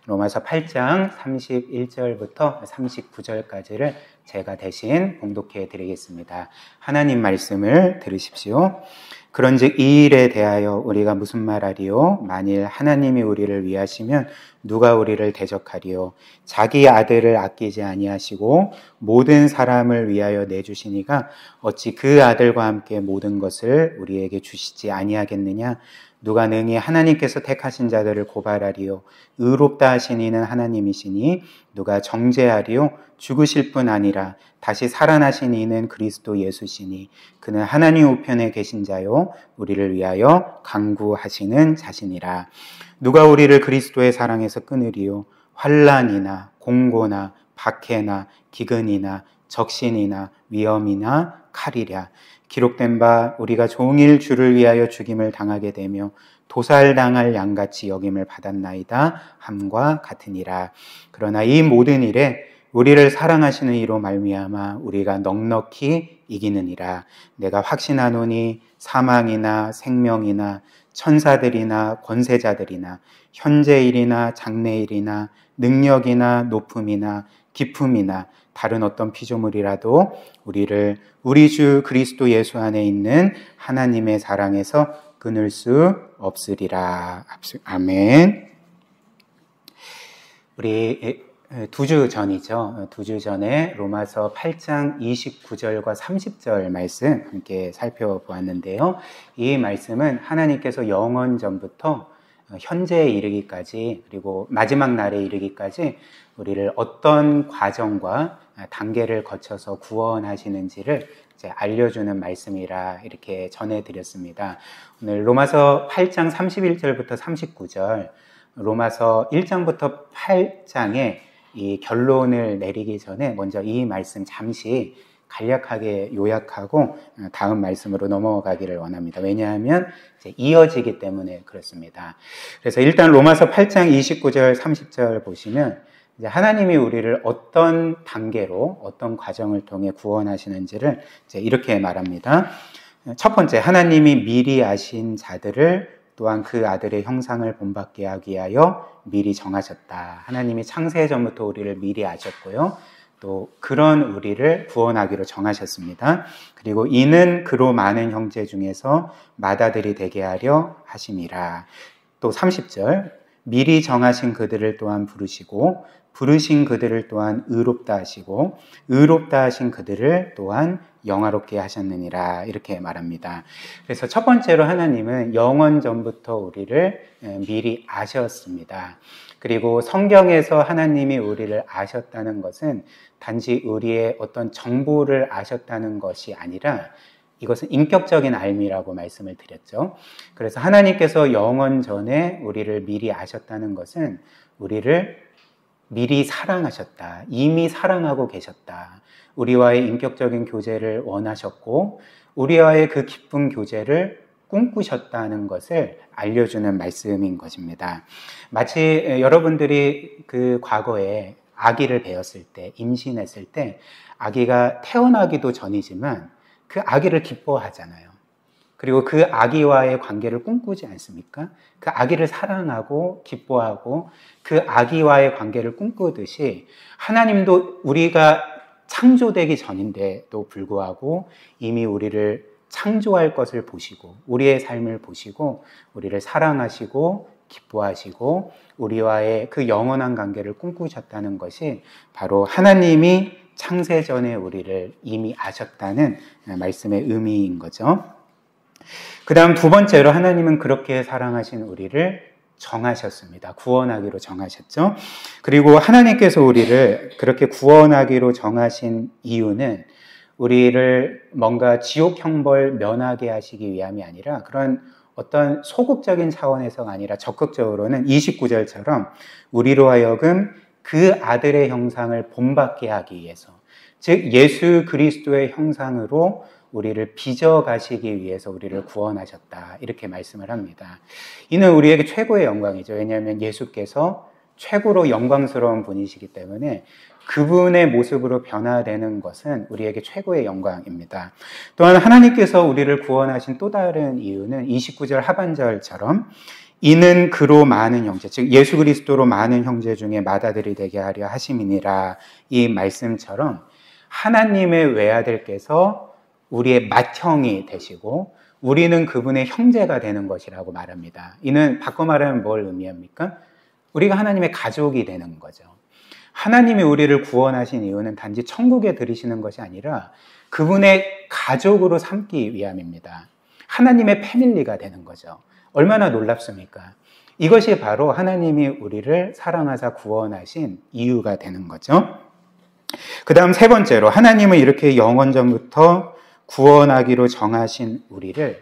로마서 8장 31절부터 39절까지를 제가 대신 봉독해 드리겠습니다. 하나님 말씀을 들으십시오. 그런즉 이 일에 대하여 우리가 무슨 말하리요? 만일 하나님이 우리를 위하시면 누가 우리를 대적하리요? 자기 아들을 아끼지 아니하시고 모든 사람을 위하여 내주시니가 어찌 그 아들과 함께 모든 것을 우리에게 주시지 아니하겠느냐? 누가 능히 하나님께서 택하신 자들을 고발하리요? 의롭다 하신 이는 하나님이시니 누가 정죄하리요? 죽으실 뿐 아니라 다시 살아나신 이는 그리스도 예수시니 그는 하나님 우편에 계신 자요 우리를 위하여 간구하시는 자시니라. 누가 우리를 그리스도의 사랑에서 끊으리요? 환난이나 공고나 박해나 기근이나 적신이나 위험이나 칼이랴. 기록된 바 우리가 종일 주를 위하여 죽임을 당하게 되며 도살당할 양같이 여김을 받았나이다 함과 같으니라. 그러나 이 모든 일에 우리를 사랑하시는 이로 말미암아 우리가 넉넉히 이기느니라. 내가 확신하노니 사망이나 생명이나 천사들이나 권세자들이나 현재일이나 장래일이나 능력이나 높음이나 깊음이나 다른 어떤 피조물이라도 우리를 우리 주 그리스도 예수 안에 있는 하나님의 사랑에서 끊을 수 없으리라. 아멘. 우리 두 주 전이죠. 두 주 전에 로마서 8장 29절과 30절 말씀 함께 살펴보았는데요. 이 말씀은 하나님께서 영원 전부터 현재에 이르기까지 그리고 마지막 날에 이르기까지 우리를 어떤 과정과 단계를 거쳐서 구원하시는지를 이제 알려주는 말씀이라 이렇게 전해드렸습니다. 오늘 로마서 8장 31절부터 39절, 로마서 1장부터 8장의 이 결론을 내리기 전에 먼저 이 말씀 잠시 간략하게 요약하고 다음 말씀으로 넘어가기를 원합니다. 왜냐하면 이제 이어지기 때문에 그렇습니다. 그래서 일단 로마서 8장 29절, 30절 보시면 이제 하나님이 우리를 어떤 단계로 어떤 과정을 통해 구원하시는지를 이제 이렇게 말합니다. 첫 번째, 하나님이 미리 아신 자들을 또한 그 아들의 형상을 본받게 하기 위하여 미리 정하셨다. 하나님이 창세 전부터 우리를 미리 아셨고요. 또 그런 우리를 구원하기로 정하셨습니다. 그리고 이는 그로 많은 형제 중에서 맏아들이 되게 하려 하심이라. 또 30절, 미리 정하신 그들을 또한 부르시고 부르신 그들을 또한 의롭다 하시고 의롭다 하신 그들을 또한 영화롭게 하셨느니라 이렇게 말합니다. 그래서 첫 번째로 하나님은 영원 전부터 우리를 미리 아셨습니다. 그리고 성경에서 하나님이 우리를 아셨다는 것은 단지 우리의 어떤 정보를 아셨다는 것이 아니라 이것은 인격적인 알미라고 말씀을 드렸죠. 그래서 하나님께서 영원 전에 우리를 미리 아셨다는 것은 우리를 미리 사랑하셨다. 이미 사랑하고 계셨다. 우리와의 인격적인 교제를 원하셨고 우리와의 그 기쁜 교제를 꿈꾸셨다는 것을 알려주는 말씀인 것입니다. 마치 여러분들이 그 과거에 아기를 배웠을 때, 임신했을 때 아기가 태어나기도 전이지만 그 아기를 기뻐하잖아요. 그리고 그 아기와의 관계를 꿈꾸지 않습니까? 그 아기를 사랑하고 기뻐하고 그 아기와의 관계를 꿈꾸듯이 하나님도 우리가 창조되기 전인데도 불구하고 이미 우리를 창조할 것을 보시고 우리의 삶을 보시고 우리를 사랑하시고 기뻐하시고 우리와의 그 영원한 관계를 꿈꾸셨다는 것이 바로 하나님이 창세전에 우리를 이미 아셨다는 말씀의 의미인 거죠. 그 다음 두 번째로 하나님은 그렇게 사랑하신 우리를 정하셨습니다. 구원하기로 정하셨죠. 그리고 하나님께서 우리를 그렇게 구원하기로 정하신 이유는 우리를 뭔가 지옥 형벌 면하게 하시기 위함이 아니라 그런 어떤 소극적인 차원에서가 아니라 적극적으로는 29절처럼 우리로 하여금 그 아들의 형상을 본받게 하기 위해서, 즉 예수 그리스도의 형상으로 우리를 빚어가시기 위해서 우리를 구원하셨다 이렇게 말씀을 합니다. 이는 우리에게 최고의 영광이죠. 왜냐하면 예수께서 최고로 영광스러운 분이시기 때문에 그분의 모습으로 변화되는 것은 우리에게 최고의 영광입니다. 또한 하나님께서 우리를 구원하신 또 다른 이유는 29절 하반절처럼 이는 그로 많은 형제, 즉 예수 그리스도로 많은 형제 중에 맏아들이 되게 하려 하심이니라. 이 말씀처럼 하나님의 외아들께서 우리의 맏형이 되시고 우리는 그분의 형제가 되는 것이라고 말합니다. 이는 바꿔 말하면 뭘 의미합니까? 우리가 하나님의 가족이 되는 거죠. 하나님이 우리를 구원하신 이유는 단지 천국에 들이시는 것이 아니라 그분의 가족으로 삼기 위함입니다. 하나님의 패밀리가 되는 거죠. 얼마나 놀랍습니까? 이것이 바로 하나님이 우리를 사랑하사 구원하신 이유가 되는 거죠. 그 다음 세 번째로 하나님은 이렇게 영원전부터 구원하기로 정하신 우리를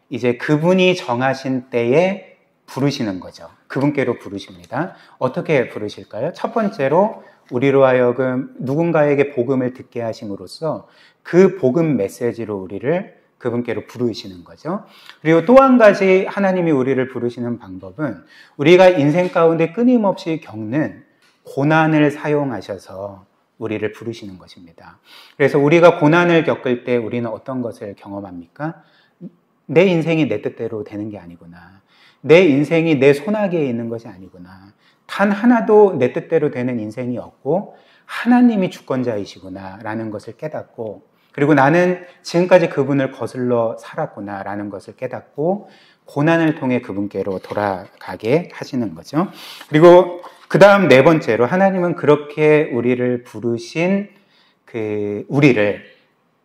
이제 그분이 정하신 때에 부르시는 거죠. 그분께로 부르십니다. 어떻게 부르실까요? 첫 번째로 우리로 하여금 누군가에게 복음을 듣게 하심으로써 그 복음 메시지로 우리를 그분께로 부르시는 거죠. 그리고 또 한 가지 하나님이 우리를 부르시는 방법은 우리가 인생 가운데 끊임없이 겪는 고난을 사용하셔서 우리를 부르시는 것입니다. 그래서 우리가 고난을 겪을 때 우리는 어떤 것을 경험합니까? 내 인생이 내 뜻대로 되는 게 아니구나. 내 인생이 내 손아귀에 있는 것이 아니구나. 단 하나도 내 뜻대로 되는 인생이 없고 하나님이 주권자이시구나 라는 것을 깨닫고, 그리고 나는 지금까지 그분을 거슬러 살았구나 라는 것을 깨닫고 고난을 통해 그분께로 돌아가게 하시는 거죠. 그리고 그 다음 네 번째로 하나님은 그렇게 우리를 부르신 우리를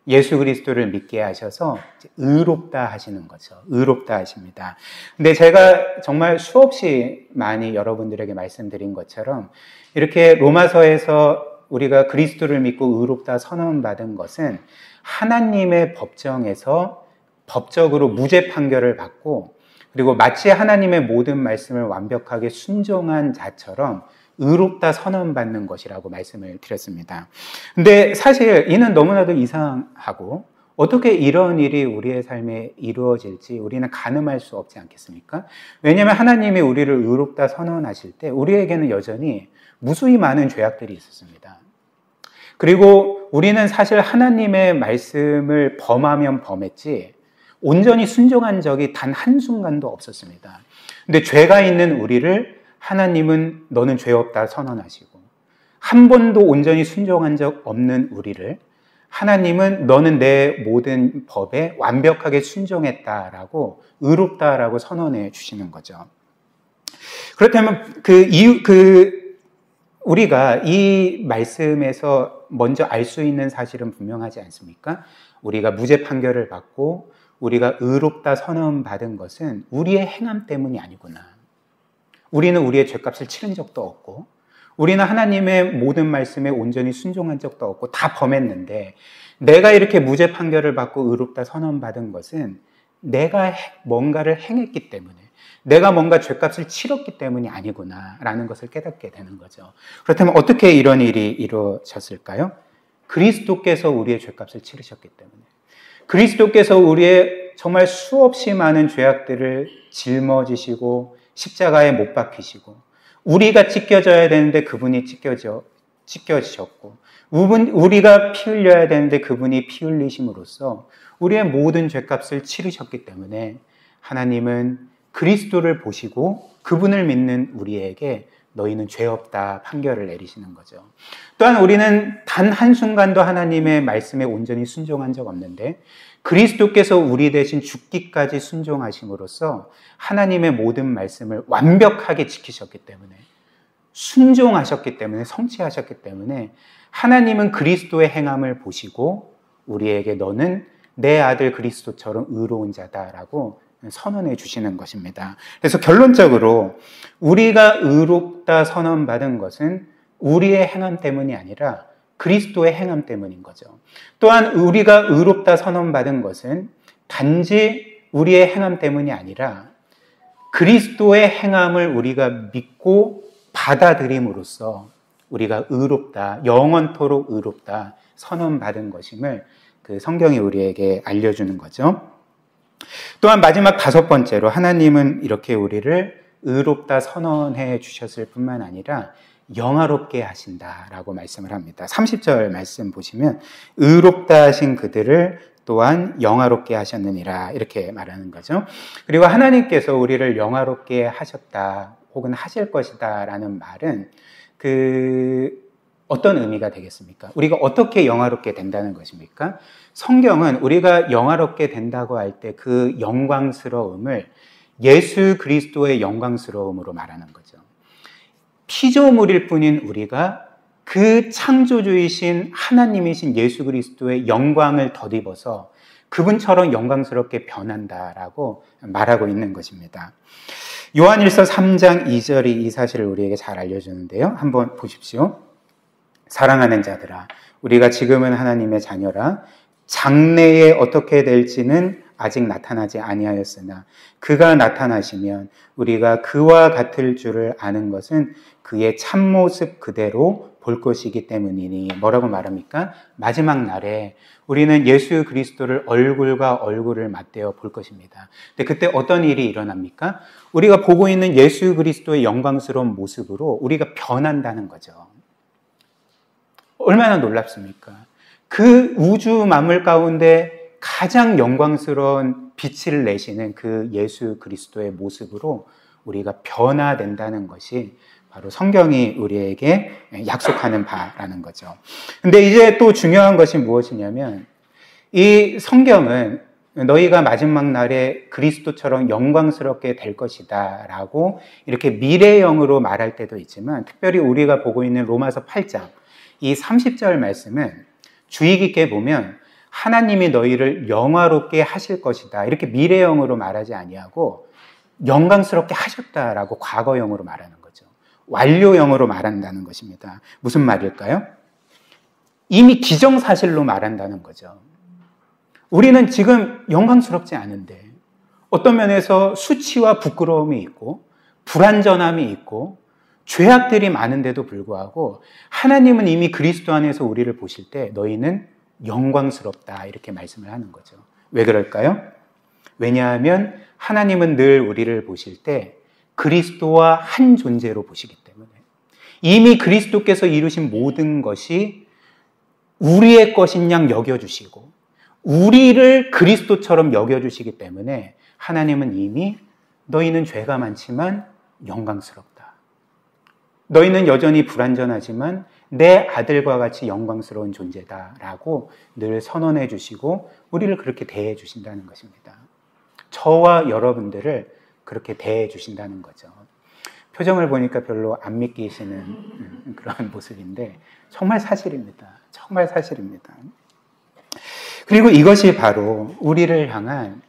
예수 그리스도를 믿게 하셔서 의롭다 하시는 거죠. 의롭다 하십니다. 근데 제가 정말 수없이 많이 여러분들에게 말씀드린 것처럼 이렇게 로마서에서 우리가 그리스도를 믿고 의롭다 선언받은 것은 하나님의 법정에서 법적으로 무죄 판결을 받고, 그리고 마치 하나님의 모든 말씀을 완벽하게 순종한 자처럼 의롭다 선언받는 것이라고 말씀을 드렸습니다. 근데 사실 이는 너무나도 이상하고 어떻게 이런 일이 우리의 삶에 이루어질지 우리는 가늠할 수 없지 않겠습니까? 왜냐하면 하나님이 우리를 의롭다 선언하실 때 우리에게는 여전히 무수히 많은 죄악들이 있었습니다. 그리고 우리는 사실 하나님의 말씀을 범하면 범했지 온전히 순종한 적이 단 한순간도 없었습니다. 근데 죄가 있는 우리를 하나님은 너는 죄 없다 선언하시고, 한 번도 온전히 순종한 적 없는 우리를 하나님은 너는 내 모든 법에 완벽하게 순종했다라고 의롭다라고 선언해 주시는 거죠. 그렇다면 우리가 이 말씀에서 먼저 알 수 있는 사실은 분명하지 않습니까? 우리가 무죄 판결을 받고 우리가 의롭다 선언받은 것은 우리의 행함 때문이 아니구나. 우리는 우리의 죄값을 치른 적도 없고 우리는 하나님의 모든 말씀에 온전히 순종한 적도 없고 다 범했는데 내가 이렇게 무죄 판결을 받고 의롭다 선언받은 것은 내가 뭔가를 행했기 때문에, 내가 뭔가 죄값을 치렀기 때문이 아니구나 라는 것을 깨닫게 되는 거죠. 그렇다면 어떻게 이런 일이 이루어졌을까요? 그리스도께서 우리의 죄값을 치르셨기 때문에, 그리스도께서 우리의 정말 수없이 많은 죄악들을 짊어지시고 십자가에 못 박히시고, 우리가 찢겨져야 되는데 그분이 찢겨지셨고, 우리가 피 흘려야 되는데 그분이 피 흘리심으로써 우리의 모든 죄값을 치르셨기 때문에 하나님은 그리스도를 보시고 그분을 믿는 우리에게 너희는 죄 없다 판결을 내리시는 거죠. 또한 우리는 단 한순간도 하나님의 말씀에 온전히 순종한 적 없는데 그리스도께서 우리 대신 죽기까지 순종하심으로써 하나님의 모든 말씀을 완벽하게 지키셨기 때문에, 순종하셨기 때문에, 성취하셨기 때문에 하나님은 그리스도의 행함을 보시고 우리에게 너는 내 아들 그리스도처럼 의로운 자다라고 선언해 주시는 것입니다. 그래서 결론적으로 우리가 의롭다 선언받은 것은 우리의 행함 때문이 아니라 그리스도의 행함 때문인 거죠. 또한 우리가 의롭다 선언받은 것은 단지 우리의 행함 때문이 아니라 그리스도의 행함을 우리가 믿고 받아들임으로써 우리가 의롭다, 영원토록 의롭다 선언받은 것임을 그 성경이 우리에게 알려주는 거죠. 또한 마지막 다섯 번째로 하나님은 이렇게 우리를 의롭다 선언해 주셨을 뿐만 아니라 영화롭게 하신다라고 말씀을 합니다. 30절 말씀 보시면 의롭다 하신 그들을 또한 영화롭게 하셨느니라 이렇게 말하는 거죠. 그리고 하나님께서 우리를 영화롭게 하셨다 혹은 하실 것이다 라는 말은 어떤 의미가 되겠습니까? 우리가 어떻게 영화롭게 된다는 것입니까? 성경은 우리가 영화롭게 된다고 할 때 그 영광스러움을 예수 그리스도의 영광스러움으로 말하는 거죠. 피조물일 뿐인 우리가 그 창조주이신 하나님이신 예수 그리스도의 영광을 덧입어서 그분처럼 영광스럽게 변한다라고 말하고 있는 것입니다. 요한일서 3장 2절이 이 사실을 우리에게 잘 알려주는데요. 한번 보십시오. 사랑하는 자들아, 우리가 지금은 하나님의 자녀라. 장래에 어떻게 될지는 아직 나타나지 아니하였으나 그가 나타나시면 우리가 그와 같을 줄을 아는 것은 그의 참모습 그대로 볼 것이기 때문이니. 뭐라고 말합니까? 마지막 날에 우리는 예수 그리스도를 얼굴과 얼굴을 맞대어 볼 것입니다. 근데 그때 어떤 일이 일어납니까? 우리가 보고 있는 예수 그리스도의 영광스러운 모습으로 우리가 변한다는 거죠. 얼마나 놀랍습니까? 그 우주 만물 가운데 가장 영광스러운 빛을 내시는 그 예수 그리스도의 모습으로 우리가 변화된다는 것이 바로 성경이 우리에게 약속하는 바라는 거죠. 근데 이제 또 중요한 것이 무엇이냐면 이 성경은 너희가 마지막 날에 그리스도처럼 영광스럽게 될 것이다 라고 이렇게 미래형으로 말할 때도 있지만 특별히 우리가 보고 있는 로마서 8장 이 30절 말씀은 주의 깊게 보면 하나님이 너희를 영화롭게 하실 것이다 이렇게 미래형으로 말하지 아니하고 영광스럽게 하셨다라고 과거형으로 말하는 거죠. 완료형으로 말한다는 것입니다. 무슨 말일까요? 이미 기정사실로 말한다는 거죠. 우리는 지금 영광스럽지 않은데 어떤 면에서 수치와 부끄러움이 있고 불완전함이 있고 죄악들이 많은데도 불구하고 하나님은 이미 그리스도 안에서 우리를 보실 때 너희는 영광스럽다 이렇게 말씀을 하는 거죠. 왜 그럴까요? 왜냐하면 하나님은 늘 우리를 보실 때 그리스도와 한 존재로 보시기 때문에 이미 그리스도께서 이루신 모든 것이 우리의 것인 양 여겨주시고 우리를 그리스도처럼 여겨주시기 때문에 하나님은 이미 너희는 죄가 많지만 영광스럽다. 너희는 여전히 불완전하지만 내 아들과 같이 영광스러운 존재다라고 늘 선언해 주시고 우리를 그렇게 대해 주신다는 것입니다. 저와 여러분들을 그렇게 대해 주신다는 거죠. 표정을 보니까 별로 안 믿기시는 그런 모습인데 정말 사실입니다. 정말 사실입니다. 그리고 이것이 바로 우리를 향한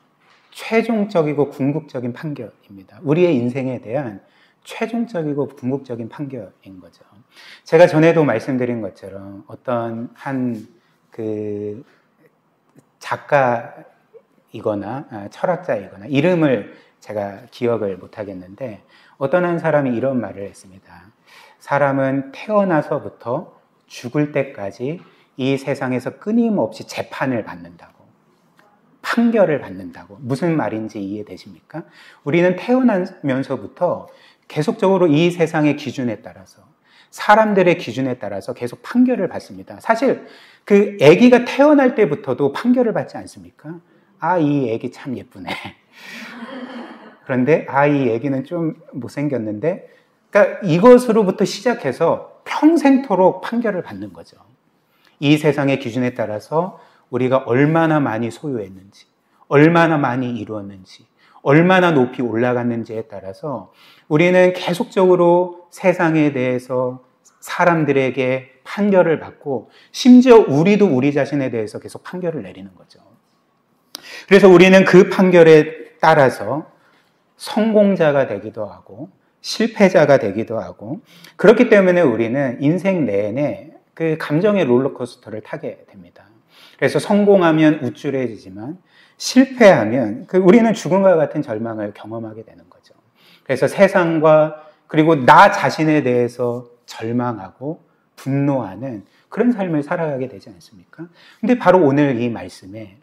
최종적이고 궁극적인 판결입니다. 우리의 인생에 대한 최종적이고 궁극적인 판결인 거죠. 제가 전에도 말씀드린 것처럼 어떤 한 작가이거나 철학자이거나 이름을 제가 기억을 못 하겠는데 어떤 한 사람이 이런 말을 했습니다. 사람은 태어나서부터 죽을 때까지 이 세상에서 끊임없이 재판을 받는다고. 판결을 받는다고. 무슨 말인지 이해되십니까? 우리는 태어나면서부터 계속적으로 이 세상의 기준에 따라서 사람들의 기준에 따라서 계속 판결을 받습니다. 사실 그 아기가 태어날 때부터도 판결을 받지 않습니까? 아, 이 아기 참 예쁘네. 그런데 아, 이 아기는 좀 못생겼는데 그러니까 이것으로부터 시작해서 평생토록 판결을 받는 거죠. 이 세상의 기준에 따라서 우리가 얼마나 많이 소유했는지, 얼마나 많이 이루었는지, 얼마나 높이 올라갔는지에 따라서 우리는 계속적으로 세상에 대해서 사람들에게 판결을 받고 심지어 우리도 우리 자신에 대해서 계속 판결을 내리는 거죠. 그래서 우리는 그 판결에 따라서 성공자가 되기도 하고 실패자가 되기도 하고 그렇기 때문에 우리는 인생 내내 그 감정의 롤러코스터를 타게 됩니다. 그래서 성공하면 우쭐해지지만 실패하면 우리는 죽음과 같은 절망을 경험하게 되는 거죠. 그래서 세상과 그리고 나 자신에 대해서 절망하고 분노하는 그런 삶을 살아가게 되지 않습니까? 근데 바로 오늘 이 말씀에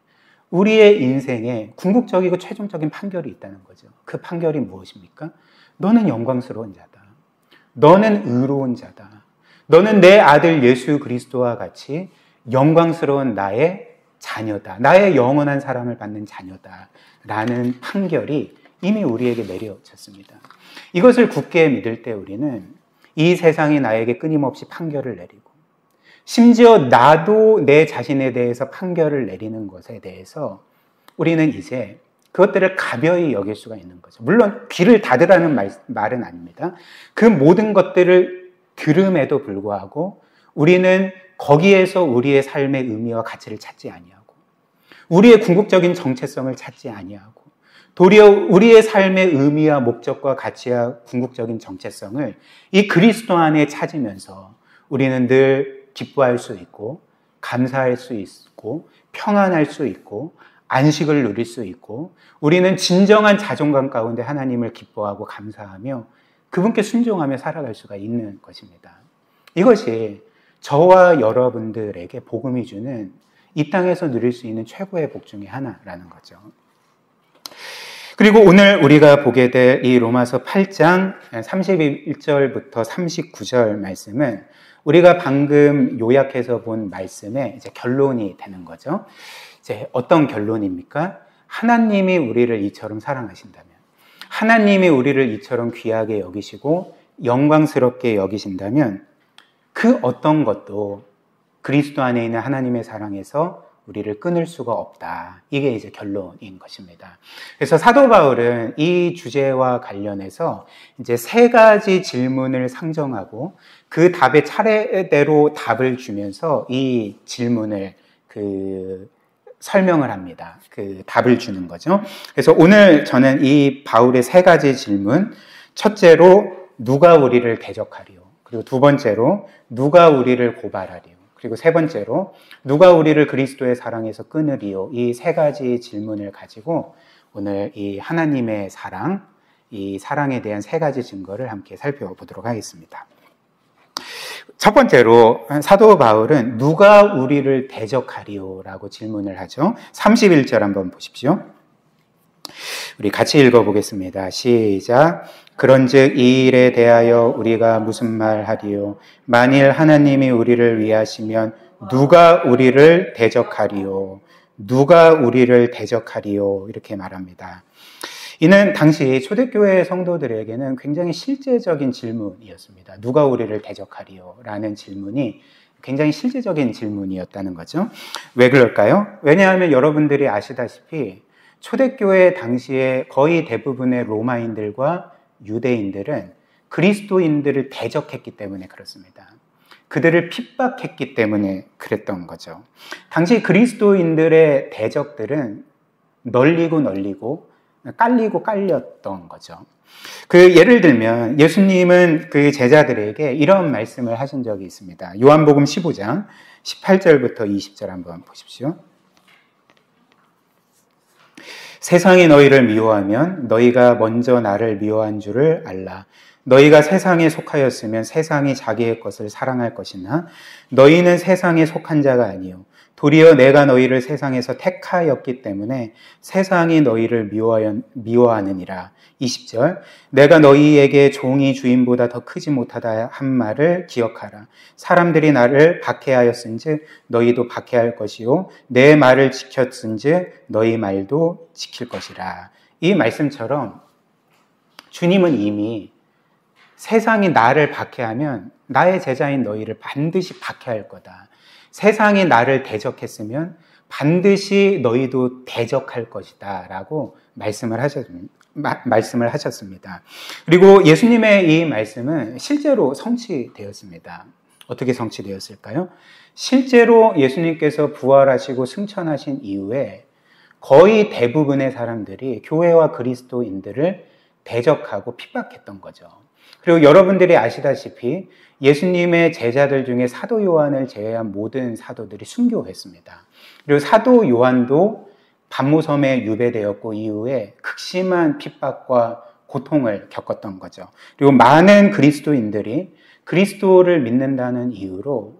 우리의 인생에 궁극적이고 최종적인 판결이 있다는 거죠. 그 판결이 무엇입니까? 너는 영광스러운 자다. 너는 의로운 자다. 너는 내 아들 예수 그리스도와 같이 영광스러운 나의 자녀다. 나의 영원한 사랑을 받는 자녀다. 라는 판결이 이미 우리에게 내려졌습니다. 이것을 굳게 믿을 때 우리는 이 세상이 나에게 끊임없이 판결을 내리고 심지어 나도 내 자신에 대해서 판결을 내리는 것에 대해서 우리는 이제 그것들을 가벼이 여길 수가 있는 거죠. 물론 귀를 닫으라는 말은 아닙니다. 그 모든 것들을 들음에도 불구하고 우리는 거기에서 우리의 삶의 의미와 가치를 찾지 아니하고 우리의 궁극적인 정체성을 찾지 아니하고 도리어 우리의 삶의 의미와 목적과 가치와 궁극적인 정체성을 이 그리스도 안에 찾으면서 우리는 늘 기뻐할 수 있고 감사할 수 있고 평안할 수 있고 안식을 누릴 수 있고 우리는 진정한 자존감 가운데 하나님을 기뻐하고 감사하며 그분께 순종하며 살아갈 수가 있는 것입니다. 이것이 저와 여러분들에게 복음이 주는 이 땅에서 누릴 수 있는 최고의 복 중에 하나라는 거죠. 그리고 오늘 우리가 보게 될 이 로마서 8장 31절부터 39절 말씀은 우리가 방금 요약해서 본 말씀의 이제 결론이 되는 거죠. 이제 어떤 결론입니까? 하나님이 우리를 이처럼 사랑하신다면, 하나님이 우리를 이처럼 귀하게 여기시고 영광스럽게 여기신다면 그 어떤 것도 그리스도 안에 있는 하나님의 사랑에서 우리를 끊을 수가 없다. 이게 이제 결론인 것입니다. 그래서 사도 바울은 이 주제와 관련해서 이제 세 가지 질문을 상정하고 그 답에 차례대로 답을 주면서 이 질문을 설명을 합니다. 그 답을 주는 거죠. 그래서 오늘 저는 이 바울의 세 가지 질문, 첫째로 누가 우리를 대적하리요? 그리고 두 번째로 누가 우리를 고발하리요? 그리고 세 번째로 누가 우리를 그리스도의 사랑에서 끊으리요? 이 세 가지 질문을 가지고 오늘 이 하나님의 사랑, 이 사랑에 대한 세 가지 증거를 함께 살펴보도록 하겠습니다. 첫 번째로 사도 바울은 누가 우리를 대적하리요? 라고 질문을 하죠. 31절 한번 보십시오. 우리 같이 읽어보겠습니다. 시작. 그런즉 이 일에 대하여 우리가 무슨 말 하리요? 만일 하나님이 우리를 위하시면 누가 우리를 대적하리요? 누가 우리를 대적하리요? 이렇게 말합니다. 이는 당시 초대교회 성도들에게는 굉장히 실제적인 질문이었습니다. 누가 우리를 대적하리요? 라는 질문이 굉장히 실제적인 질문이었다는 거죠. 왜 그럴까요? 왜냐하면 여러분들이 아시다시피 초대교회 당시에 거의 대부분의 로마인들과 유대인들은 그리스도인들을 대적했기 때문에 그렇습니다. 그들을 핍박했기 때문에 그랬던 거죠. 당시 그리스도인들의 대적들은 널리고 깔리고 깔렸던 거죠. 예를 들면 예수님은 그 제자들에게 이런 말씀을 하신 적이 있습니다. 요한복음 15장 18절부터 20절 한번 보십시오. 세상이 너희를 미워하면 너희가 먼저 나를 미워한 줄을 알라. 너희가 세상에 속하였으면 세상이 자기의 것을 사랑할 것이나 너희는 세상에 속한 자가 아니요 도리어 내가 너희를 세상에서 택하였기 때문에 세상이 너희를 미워하느니라. 20절 내가 너희에게 종이 주인보다 더 크지 못하다 한 말을 기억하라. 사람들이 나를 박해하였은즉 너희도 박해할 것이요 내 말을 지켰은즉 너희 말도 지킬 것이라. 이 말씀처럼 주님은 이미 세상이 나를 박해하면 나의 제자인 너희를 반드시 박해할 거다. 세상이 나를 대적했으면 반드시 너희도 대적할 것이다 라고 말씀을 하셨습니다. 그리고 예수님의 이 말씀은 실제로 성취되었습니다. 어떻게 성취되었을까요? 실제로 예수님께서 부활하시고 승천하신 이후에 거의 대부분의 사람들이 교회와 그리스도인들을 대적하고 핍박했던 거죠. 그리고 여러분들이 아시다시피 예수님의 제자들 중에 사도 요한을 제외한 모든 사도들이 순교했습니다. 그리고 사도 요한도 반모섬에 유배되었고 이후에 극심한 핍박과 고통을 겪었던 거죠. 그리고 많은 그리스도인들이 그리스도를 믿는다는 이유로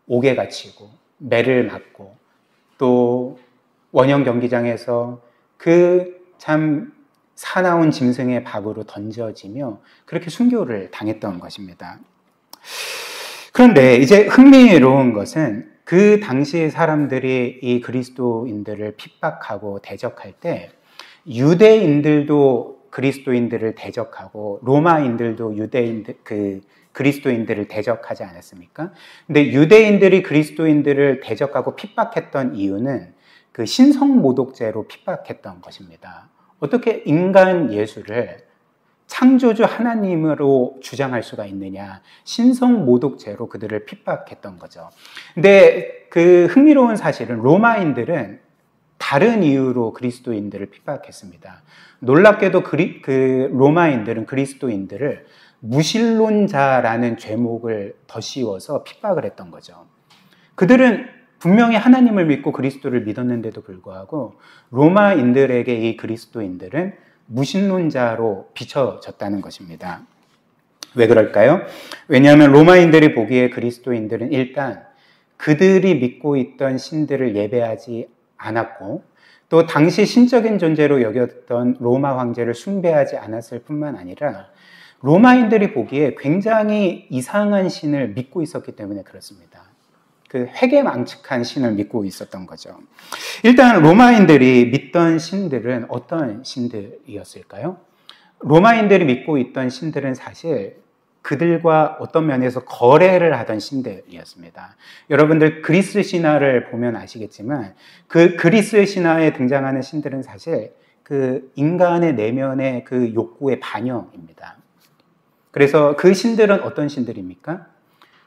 옥에 갇히고 매를 맞고 또 원형 경기장에서 그 참 사나운 짐승의 밥으로 던져지며 그렇게 순교를 당했던 것입니다. 그런데 이제 흥미로운 것은 그 당시 사람들이 이 그리스도인들을 핍박하고 대적할 때 유대인들도 그리스도인들을 대적하고 로마인들도 그리스도인들을 대적하지 않았습니까? 근데 유대인들이 그리스도인들을 대적하고 핍박했던 이유는 그 신성모독죄로 핍박했던 것입니다. 어떻게 인간 예수를 창조주 하나님으로 주장할 수가 있느냐? 신성모독죄로 그들을 픽박했던 거죠. 근데 그 흥미로운 사실은 로마인들은 다른 이유로 그리스도인들을 핍박했습니다. 놀랍게도 그 로마인들은 그리스도인들을 무신론자라는 죄목을 더 씌워서 핍박을 했던 거죠. 그들은 분명히 하나님을 믿고 그리스도를 믿었는데도 불구하고 로마인들에게 이 그리스도인들은 무신론자로 비춰졌다는 것입니다. 왜 그럴까요? 왜냐하면 로마인들이 보기에 그리스도인들은 일단 그들이 믿고 있던 신들을 예배하지 않았고 또 당시 신적인 존재로 여겼던 로마 황제를 숭배하지 않았을 뿐만 아니라 로마인들이 보기에 굉장히 이상한 신을 믿고 있었기 때문에 그렇습니다. 그 회개망측한 신을 믿고 있었던 거죠. 일단 로마인들이 믿던 신들은 어떤 신들이었을까요? 로마인들이 믿고 있던 신들은 사실 그들과 어떤 면에서 거래를 하던 신들이었습니다. 여러분들 그리스 신화를 보면 아시겠지만 그 그리스 신화에 등장하는 신들은 사실 그 인간의 내면의 그 욕구의 반영입니다. 그래서 그 신들은 어떤 신들입니까?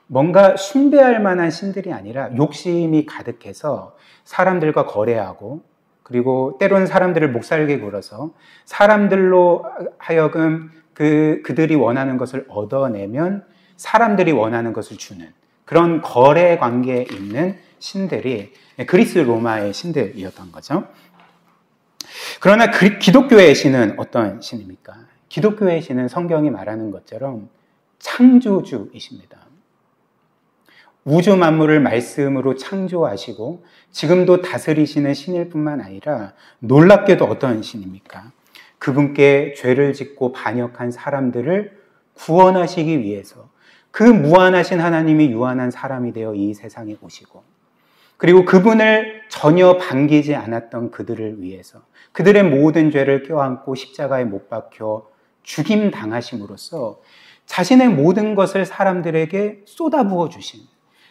뭔가 숭배할 만한 신들이 아니라 욕심이 가득해서 사람들과 거래하고 그리고 때로는 사람들을 목살게 굴어서 사람들로 하여금 그들이 원하는 것을 얻어내면 사람들이 원하는 것을 주는 그런 거래 관계에 있는 신들이 그리스 로마의 신들이었던 거죠. 그러나 기독교의 신은 어떤 신입니까? 기독교의 신은 성경이 말하는 것처럼 창조주이십니다. 우주 만물을 말씀으로 창조하시고 지금도 다스리시는 신일 뿐만 아니라 놀랍게도 어떤 신입니까? 그분께 죄를 짓고 반역한 사람들을 구원하시기 위해서 그 무한하신 하나님이 유한한 사람이 되어 이 세상에 오시고 그리고 그분을 전혀 반기지 않았던 그들을 위해서 그들의 모든 죄를 껴안고 십자가에 못 박혀 죽임 당하심으로써 자신의 모든 것을 사람들에게 쏟아부어 주신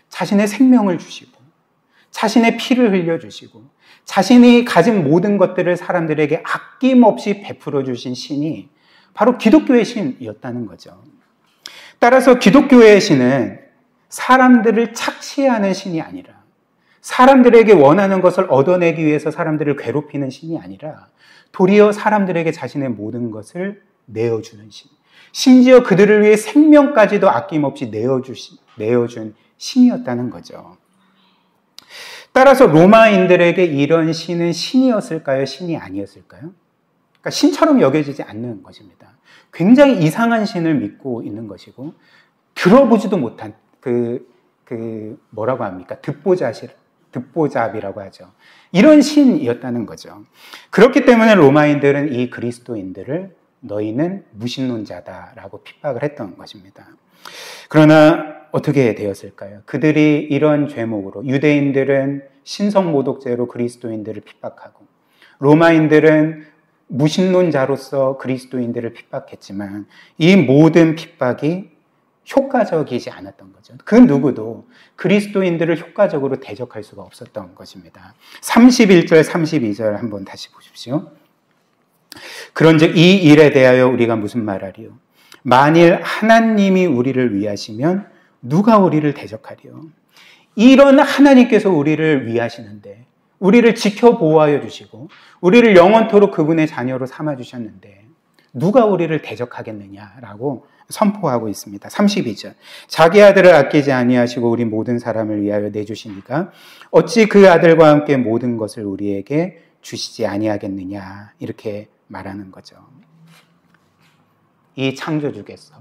자신의 생명을 주시고 자신의 피를 흘려주시고 자신이 가진 모든 것들을 사람들에게 아낌없이 베풀어 주신 신이 바로 기독교의 신이었다는 거죠. 따라서 기독교의 신은 사람들을 착시하는 신이 아니라 사람들에게 원하는 것을 얻어내기 위해서 사람들을 괴롭히는 신이 아니라 도리어 사람들에게 자신의 모든 것을 내어주는 신. 심지어 그들을 위해 생명까지도 아낌없이 내어준 신이었다는 거죠. 따라서 로마인들에게 이런 신은 신이었을까요? 신이 아니었을까요? 그러니까 신처럼 여겨지지 않는 것입니다. 굉장히 이상한 신을 믿고 있는 것이고 들어보지도 못한 뭐라고 합니까? 듣보잡이라고 하죠. 이런 신이었다는 거죠. 그렇기 때문에 로마인들은 이 그리스도인들을 너희는 무신론자다라고 핍박을 했던 것입니다. 그러나 어떻게 되었을까요? 그들이 이런 죄목으로 유대인들은 신성모독죄로 그리스도인들을 핍박하고 로마인들은 무신론자로서 그리스도인들을 핍박했지만 이 모든 핍박이 효과적이지 않았던 거죠. 그 누구도 그리스도인들을 효과적으로 대적할 수가 없었던 것입니다. 31절, 32절 한번 다시 보십시오. 그런즉 이 일에 대하여 우리가 무슨 말하리요? 만일 하나님이 우리를 위하시면 누가 우리를 대적하리요? 이런 하나님께서 우리를 위하시는데 우리를 지켜 보호하여 주시고 우리를 영원토록 그분의 자녀로 삼아 주셨는데 누가 우리를 대적하겠느냐라고 선포하고 있습니다. 32절. 자기 아들을 아끼지 아니하시고 우리 모든 사람을 위하여 내주시니까 어찌 그 아들과 함께 모든 것을 우리에게 주시지 아니하겠느냐 이렇게 말하는 거죠. 이 창조주께서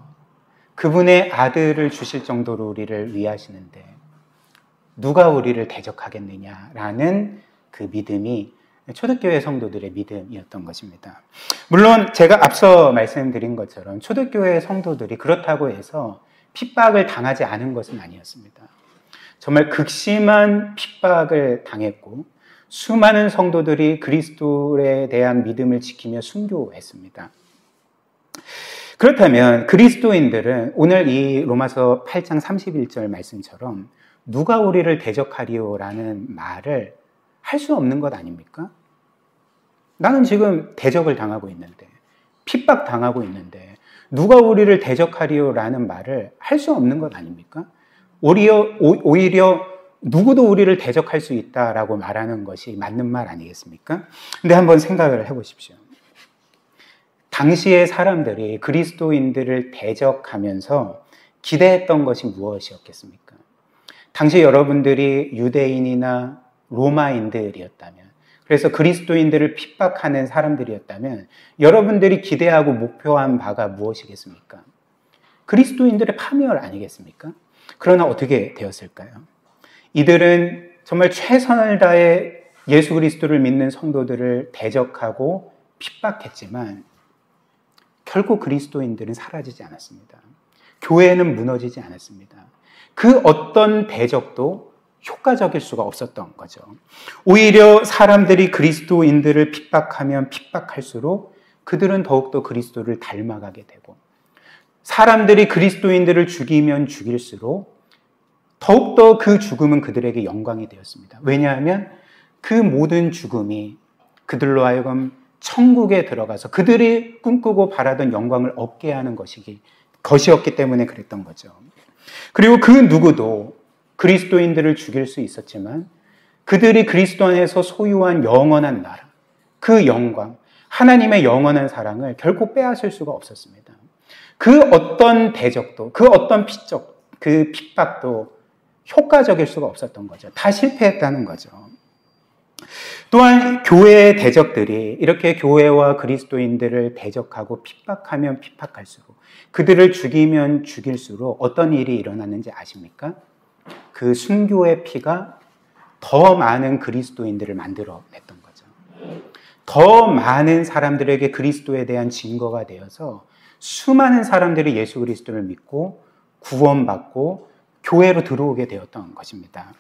그분의 아들을 주실 정도로 우리를 위하시는데 누가 우리를 대적하겠느냐라는 그 믿음이 초대교회 성도들의 믿음이었던 것입니다. 물론 제가 앞서 말씀드린 것처럼 초대교회 성도들이 그렇다고 해서 핍박을 당하지 않은 것은 아니었습니다. 정말 극심한 핍박을 당했고 수많은 성도들이 그리스도에 대한 믿음을 지키며 순교했습니다. 그렇다면 그리스도인들은 오늘 이 로마서 8장 31절 말씀처럼 누가 우리를 대적하리요라는 말을 할 수 없는 것 아닙니까? 나는 지금 대적을 당하고 있는데, 핍박 당하고 있는데 누가 우리를 대적하리요라는 말을 할 수 없는 것 아닙니까? 오히려 누구도 우리를 대적할 수 있다라고 말하는 것이 맞는 말 아니겠습니까? 근데 한번 생각을 해보십시오. 당시의 사람들이 그리스도인들을 대적하면서 기대했던 것이 무엇이었겠습니까? 당시 여러분들이 유대인이나 로마인들이었다면, 그래서 그리스도인들을 핍박하는 사람들이었다면 여러분들이 기대하고 목표한 바가 무엇이겠습니까? 그리스도인들의 파멸 아니겠습니까? 그러나 어떻게 되었을까요? 이들은 정말 최선을 다해 예수 그리스도를 믿는 성도들을 대적하고 핍박했지만 결국 그리스도인들은 사라지지 않았습니다. 교회는 무너지지 않았습니다. 그 어떤 대적도 효과적일 수가 없었던 거죠. 오히려 사람들이 그리스도인들을 핍박하면 핍박할수록 그들은 더욱더 그리스도를 닮아가게 되고, 사람들이 그리스도인들을 죽이면 죽일수록 더욱더 그 죽음은 그들에게 영광이 되었습니다. 왜냐하면 그 모든 죽음이 그들로 하여금 천국에 들어가서 그들이 꿈꾸고 바라던 영광을 얻게 하는 것이었기 때문에 그랬던 거죠. 그리고 그 누구도 그리스도인들을 죽일 수 있었지만 그들이 그리스도 안에서 소유한 영원한 나라, 그 영광, 하나님의 영원한 사랑을 결코 빼앗을 수가 없었습니다. 그 어떤 대적도, 그 어떤 그 핍박도 효과적일 수가 없었던 거죠. 다 실패했다는 거죠. 또한 교회의 대적들이 이렇게 교회와 그리스도인들을 대적하고 핍박하면 핍박할수록, 그들을 죽이면 죽일수록 어떤 일이 일어났는지 아십니까? 그 순교의 피가 더 많은 그리스도인들을 만들어냈던 거죠. 더 많은 사람들에게 그리스도에 대한 증거가 되어서 수많은 사람들이 예수 그리스도를 믿고 구원받고 교회로 들어오게 되었던 것입니다.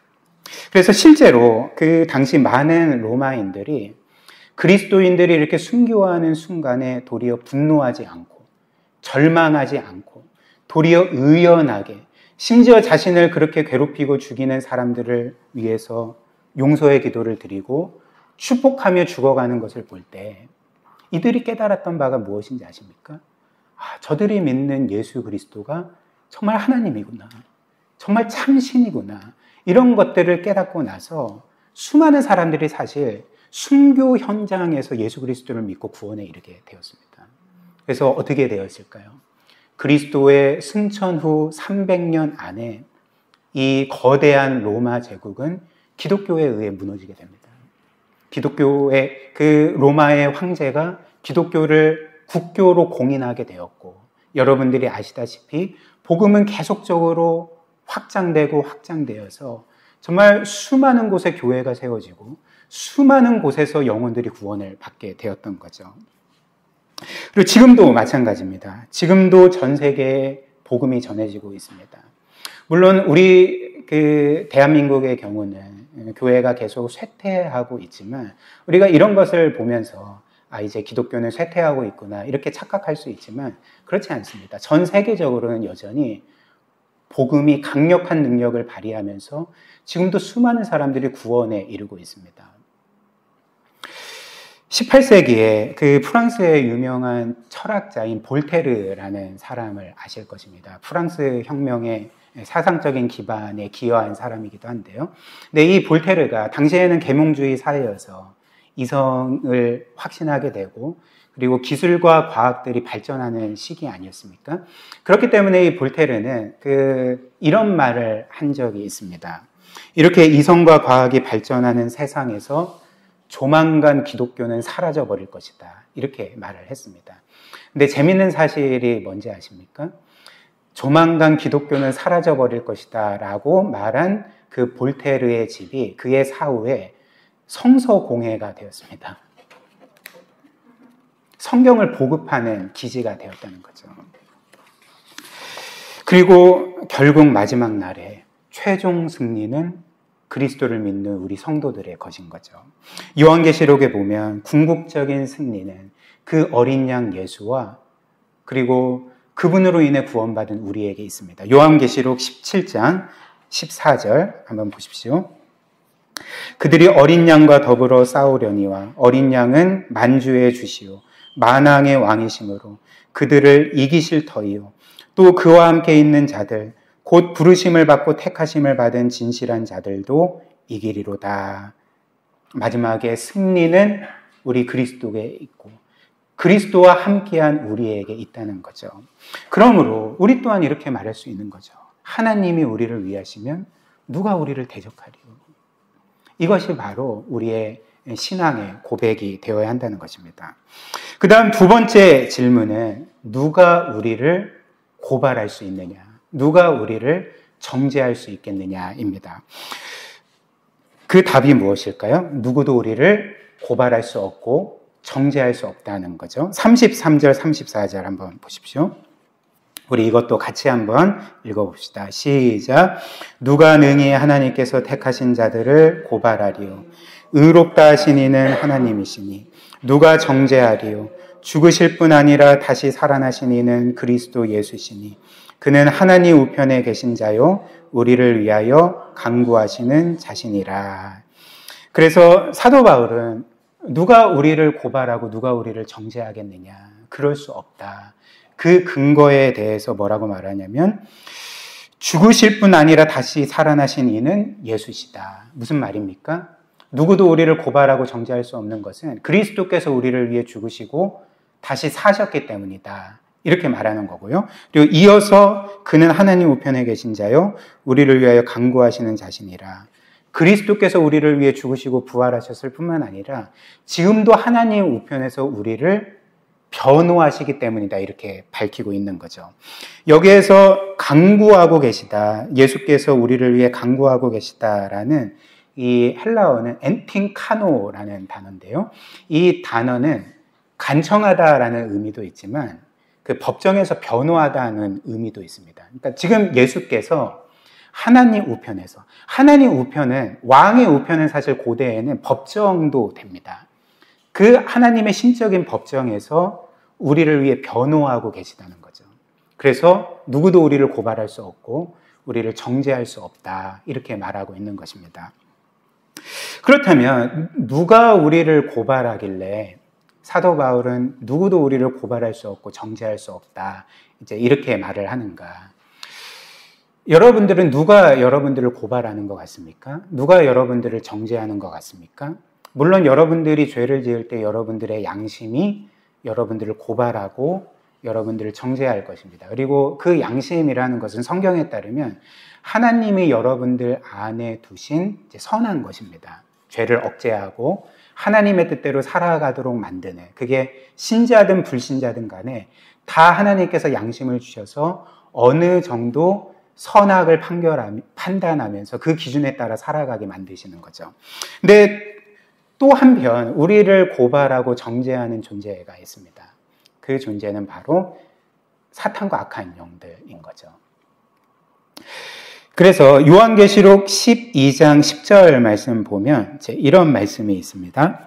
그래서 실제로 그 당시 많은 로마인들이 그리스도인들이 이렇게 순교하는 순간에 도리어 분노하지 않고 절망하지 않고 도리어 의연하게, 심지어 자신을 그렇게 괴롭히고 죽이는 사람들을 위해서 용서의 기도를 드리고 축복하며 죽어가는 것을 볼 때 이들이 깨달았던 바가 무엇인지 아십니까? 저들이 믿는 예수 그리스도가 정말 하나님이구나, 정말 참신이구나, 이런 것들을 깨닫고 나서 수많은 사람들이 사실 순교 현장에서 예수 그리스도를 믿고 구원에 이르게 되었습니다. 그래서 어떻게 되었을까요? 그리스도의 승천 후 300년 안에 이 거대한 로마 제국은 기독교에 의해 무너지게 됩니다. 기독교의 그 로마의 황제가 기독교를 국교로 공인하게 되었고, 여러분들이 아시다시피 복음은 계속적으로 확장되어서 정말 수많은 곳에 교회가 세워지고 수많은 곳에서 영혼들이 구원을 받게 되었던 거죠. 그리고 지금도 마찬가지입니다. 지금도 전 세계에 복음이 전해지고 있습니다. 물론 우리 대한민국의 경우는 교회가 계속 쇠퇴하고 있지만 우리가 이런 것을 보면서 이제 기독교는 쇠퇴하고 있구나 이렇게 착각할 수 있지만 그렇지 않습니다. 전 세계적으로는 여전히 복음이 강력한 능력을 발휘하면서 지금도 수많은 사람들이 구원에 이르고 있습니다. 18세기에 그 프랑스의 유명한 철학자인 볼테르라는 사람을 아실 것입니다. 프랑스 혁명의 사상적인 기반에 기여한 사람이기도 한데요. 근데 이 볼테르가 당시에는 계몽주의 사회여서 이성을 확신하게 되고 그리고 기술과 과학들이 발전하는 시기 아니었습니까? 그렇기 때문에 이 볼테르는 이런 말을 한 적이 있습니다. 이렇게 이성과 과학이 발전하는 세상에서 조만간 기독교는 사라져버릴 것이다. 이렇게 말을 했습니다. 근데 재밌는 사실이 뭔지 아십니까? 조만간 기독교는 사라져버릴 것이다 라고 말한 그 볼테르의 집이 그의 사후에 성서공회가 되었습니다. 성경을 보급하는 기지가 되었다는 거죠. 그리고 결국 마지막 날에 최종 승리는 그리스도를 믿는 우리 성도들의 것인 거죠. 요한계시록에 보면 궁극적인 승리는 그 어린 양 예수와 그리고 그분으로 인해 구원받은 우리에게 있습니다. 요한계시록 17장 14절 한번 보십시오. 그들이 어린 양과 더불어 싸우려니와 어린 양은 만주의 주시오 만왕의 왕이심으로 그들을 이기실 터이요 또 그와 함께 있는 자들 곧 부르심을 받고 택하심을 받은 진실한 자들도 이기리로다. 마지막에 승리는 우리 그리스도에 있고 그리스도와 함께한 우리에게 있다는 거죠. 그러므로 우리 또한 이렇게 말할 수 있는 거죠. 하나님이 우리를 위하시면 누가 우리를 대적하리요. 이것이 바로 우리의 신앙의 고백이 되어야 한다는 것입니다. 그 다음 두 번째 질문은 누가 우리를 고발할 수 있느냐, 누가 우리를 정죄할 수 있겠느냐입니다. 그 답이 무엇일까요? 누구도 우리를 고발할 수 없고 정죄할 수 없다는 거죠. 33절, 34절 한번 보십시오. 우리 이것도 같이 한번 읽어봅시다. 시작. 누가 능히 하나님께서 택하신 자들을 고발하리요. 의롭다 하신 이는 하나님이시니 누가 정죄하리요. 죽으실 뿐 아니라 다시 살아나신 이는 그리스도 예수시니 그는 하나님 우편에 계신 자요 우리를 위하여 간구하시는 자신이라. 그래서 사도 바울은 누가 우리를 고발하고 누가 우리를 정죄하겠느냐, 그럴 수 없다. 그 근거에 대해서 뭐라고 말하냐면 죽으실 뿐 아니라 다시 살아나신 이는 예수시다. 무슨 말입니까? 누구도 우리를 고발하고 정죄할 수 없는 것은 그리스도께서 우리를 위해 죽으시고 다시 사셨기 때문이다. 이렇게 말하는 거고요. 그리고 이어서 그는 하나님 우편에 계신 자요 우리를 위하여 간구하시는 자신이라. 그리스도께서 우리를 위해 죽으시고 부활하셨을 뿐만 아니라 지금도 하나님 우편에서 우리를 변호하시기 때문이다. 이렇게 밝히고 있는 거죠. 여기에서 간구하고 계시다. 예수께서 우리를 위해 간구하고 계시다라는 이 헬라어는 엔팅카노라는 단어인데요. 이 단어는 간청하다라는 의미도 있지만 그 법정에서 변호하다는 의미도 있습니다. 그러니까 지금 예수께서 하나님 우편에서, 하나님 우편은, 왕의 우편은 사실 고대에는 법정도 됩니다. 그 하나님의 신적인 법정에서 우리를 위해 변호하고 계시다는 거죠. 그래서 누구도 우리를 고발할 수 없고 우리를 정죄할 수 없다. 이렇게 말하고 있는 것입니다. 그렇다면 누가 우리를 고발하길래 사도 바울은 누구도 우리를 고발할 수 없고 정죄할 수 없다. 이제 이렇게 말을 하는가? 여러분들은 누가 여러분들을 고발하는 것 같습니까? 누가 여러분들을 정죄하는 것 같습니까? 물론 여러분들이 죄를 지을 때 여러분들의 양심이 여러분들을 고발하고 여러분들을 정죄할 것입니다. 그리고 그 양심이라는 것은 성경에 따르면 하나님이 여러분들 안에 두신 선한 것입니다. 죄를 억제하고 하나님의 뜻대로 살아가도록 만드는, 그게 신자든 불신자든 간에 다 하나님께서 양심을 주셔서 어느 정도 선악을 판단하면서 그 기준에 따라 살아가게 만드시는 거죠. 근데 또 한편 우리를 고발하고 정죄하는 존재가 있습니다. 그 존재는 바로 사탄과 악한 영들인 거죠. 그래서 요한계시록 12장 10절 말씀 보면 이런 말씀이 있습니다.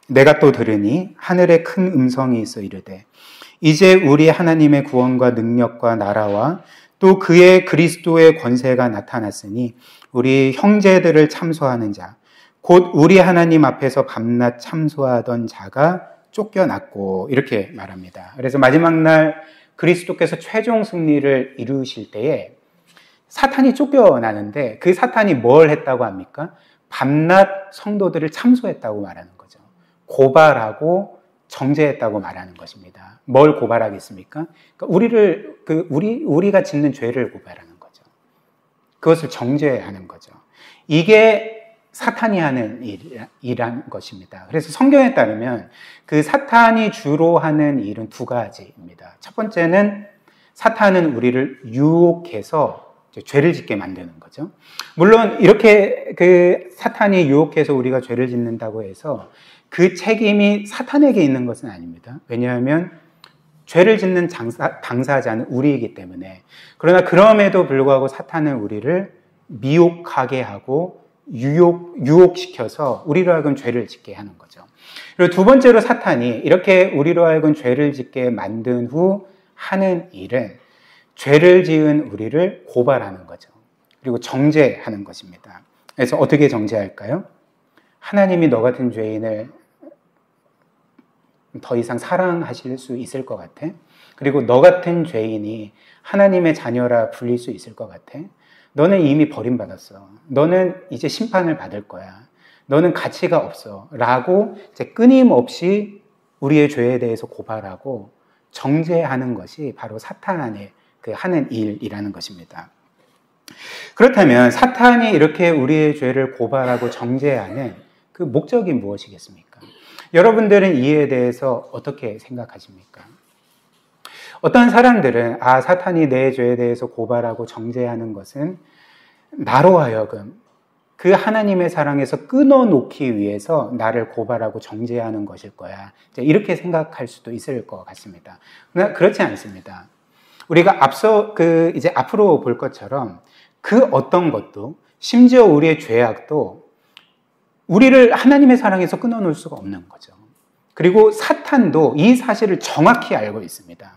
내가 또 들으니 하늘에 큰 음성이 있어 이르되 이제 우리 하나님의 구원과 능력과 나라와 또 그의 그리스도의 권세가 나타났으니 우리 형제들을 참소하는 자 곧 우리 하나님 앞에서 밤낮 참소하던 자가 쫓겨났고 이렇게 말합니다. 그래서 마지막 날 그리스도께서 최종 승리를 이루실 때에 사탄이 쫓겨나는데 그 사탄이 뭘 했다고 합니까? 밤낮 성도들을 참소했다고 말하는 거죠. 고발하고 정죄했다고 말하는 것입니다. 뭘 고발하겠습니까? 그러니까 우리가 짓는 죄를 고발하는 거죠. 그것을 정죄하는 거죠. 이게 사탄이 하는 일이란 것입니다. 그래서 성경에 따르면 그 사탄이 주로 하는 일은 두 가지입니다. 첫 번째는 사탄은 우리를 유혹해서 죄를 짓게 만드는 거죠. 물론 이렇게 그 사탄이 유혹해서 우리가 죄를 짓는다고 해서 그 책임이 사탄에게 있는 것은 아닙니다. 왜냐하면 죄를 짓는 당사자는 우리이기 때문에. 그러나 그럼에도 불구하고 사탄은 우리를 미혹하게 하고 유혹시켜서 우리로 하여금 죄를 짓게 하는 거죠. 그리고 두 번째로 사탄이 이렇게 우리로 하여금 죄를 짓게 만든 후 하는 일은 죄를 지은 우리를 고발하는 거죠. 그리고 정죄하는 것입니다. 그래서 어떻게 정죄할까요? 하나님이 너 같은 죄인을 더 이상 사랑하실 수 있을 것 같아? 그리고 너 같은 죄인이 하나님의 자녀라 불릴 수 있을 것 같아? 너는 이미 버림받았어. 너는 이제 심판을 받을 거야. 너는 가치가 없어. 라고 이제 끊임없이 우리의 죄에 대해서 고발하고 정죄하는 것이 바로 사탄의 그 하는 일이라는 것입니다. 그렇다면 사탄이 이렇게 우리의 죄를 고발하고 정죄하는 그 목적이 무엇이겠습니까? 여러분들은 이에 대해서 어떻게 생각하십니까? 어떤 사람들은 사탄이 내 죄에 대해서 고발하고 정죄하는 것은 나로 하여금 그 하나님의 사랑에서 끊어놓기 위해서 나를 고발하고 정죄하는 것일 거야. 이렇게 생각할 수도 있을 것 같습니다. 그러나 그렇지 않습니다. 우리가 이제 앞으로 볼 것처럼 그 어떤 것도 심지어 우리의 죄악도 우리를 하나님의 사랑에서 끊어놓을 수가 없는 거죠. 그리고 사탄도 이 사실을 정확히 알고 있습니다.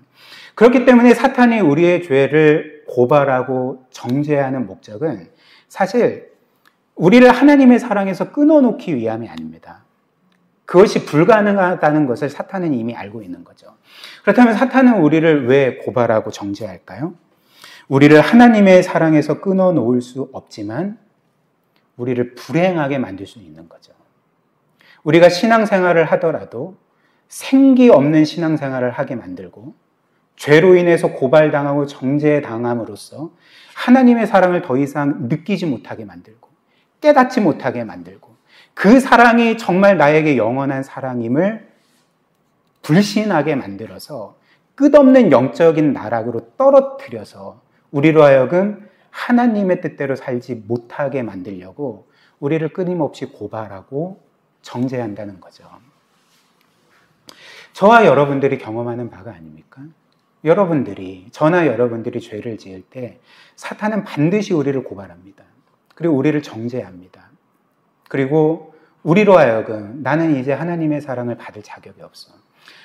그렇기 때문에 사탄이 우리의 죄를 고발하고 정죄하는 목적은 사실 우리를 하나님의 사랑에서 끊어놓기 위함이 아닙니다. 그것이 불가능하다는 것을 사탄은 이미 알고 있는 거죠. 그렇다면 사탄은 우리를 왜 고발하고 정죄할까요? 우리를 하나님의 사랑에서 끊어놓을 수 없지만 우리를 불행하게 만들 수 있는 거죠. 우리가 신앙생활을 하더라도 생기 없는 신앙생활을 하게 만들고 죄로 인해서 고발당하고 정죄당함으로써 하나님의 사랑을 더 이상 느끼지 못하게 만들고 깨닫지 못하게 만들고 그 사랑이 정말 나에게 영원한 사랑임을 불신하게 만들어서 끝없는 영적인 나락으로 떨어뜨려서 우리로 하여금 하나님의 뜻대로 살지 못하게 만들려고 우리를 끊임없이 고발하고 정죄한다는 거죠. 저와 여러분들이 경험하는 바가 아닙니까? 저나 여러분들이 죄를 지을 때 사탄은 반드시 우리를 고발합니다. 그리고 우리를 정죄합니다. 그리고 우리로 하여금 나는 이제 하나님의 사랑을 받을 자격이 없어.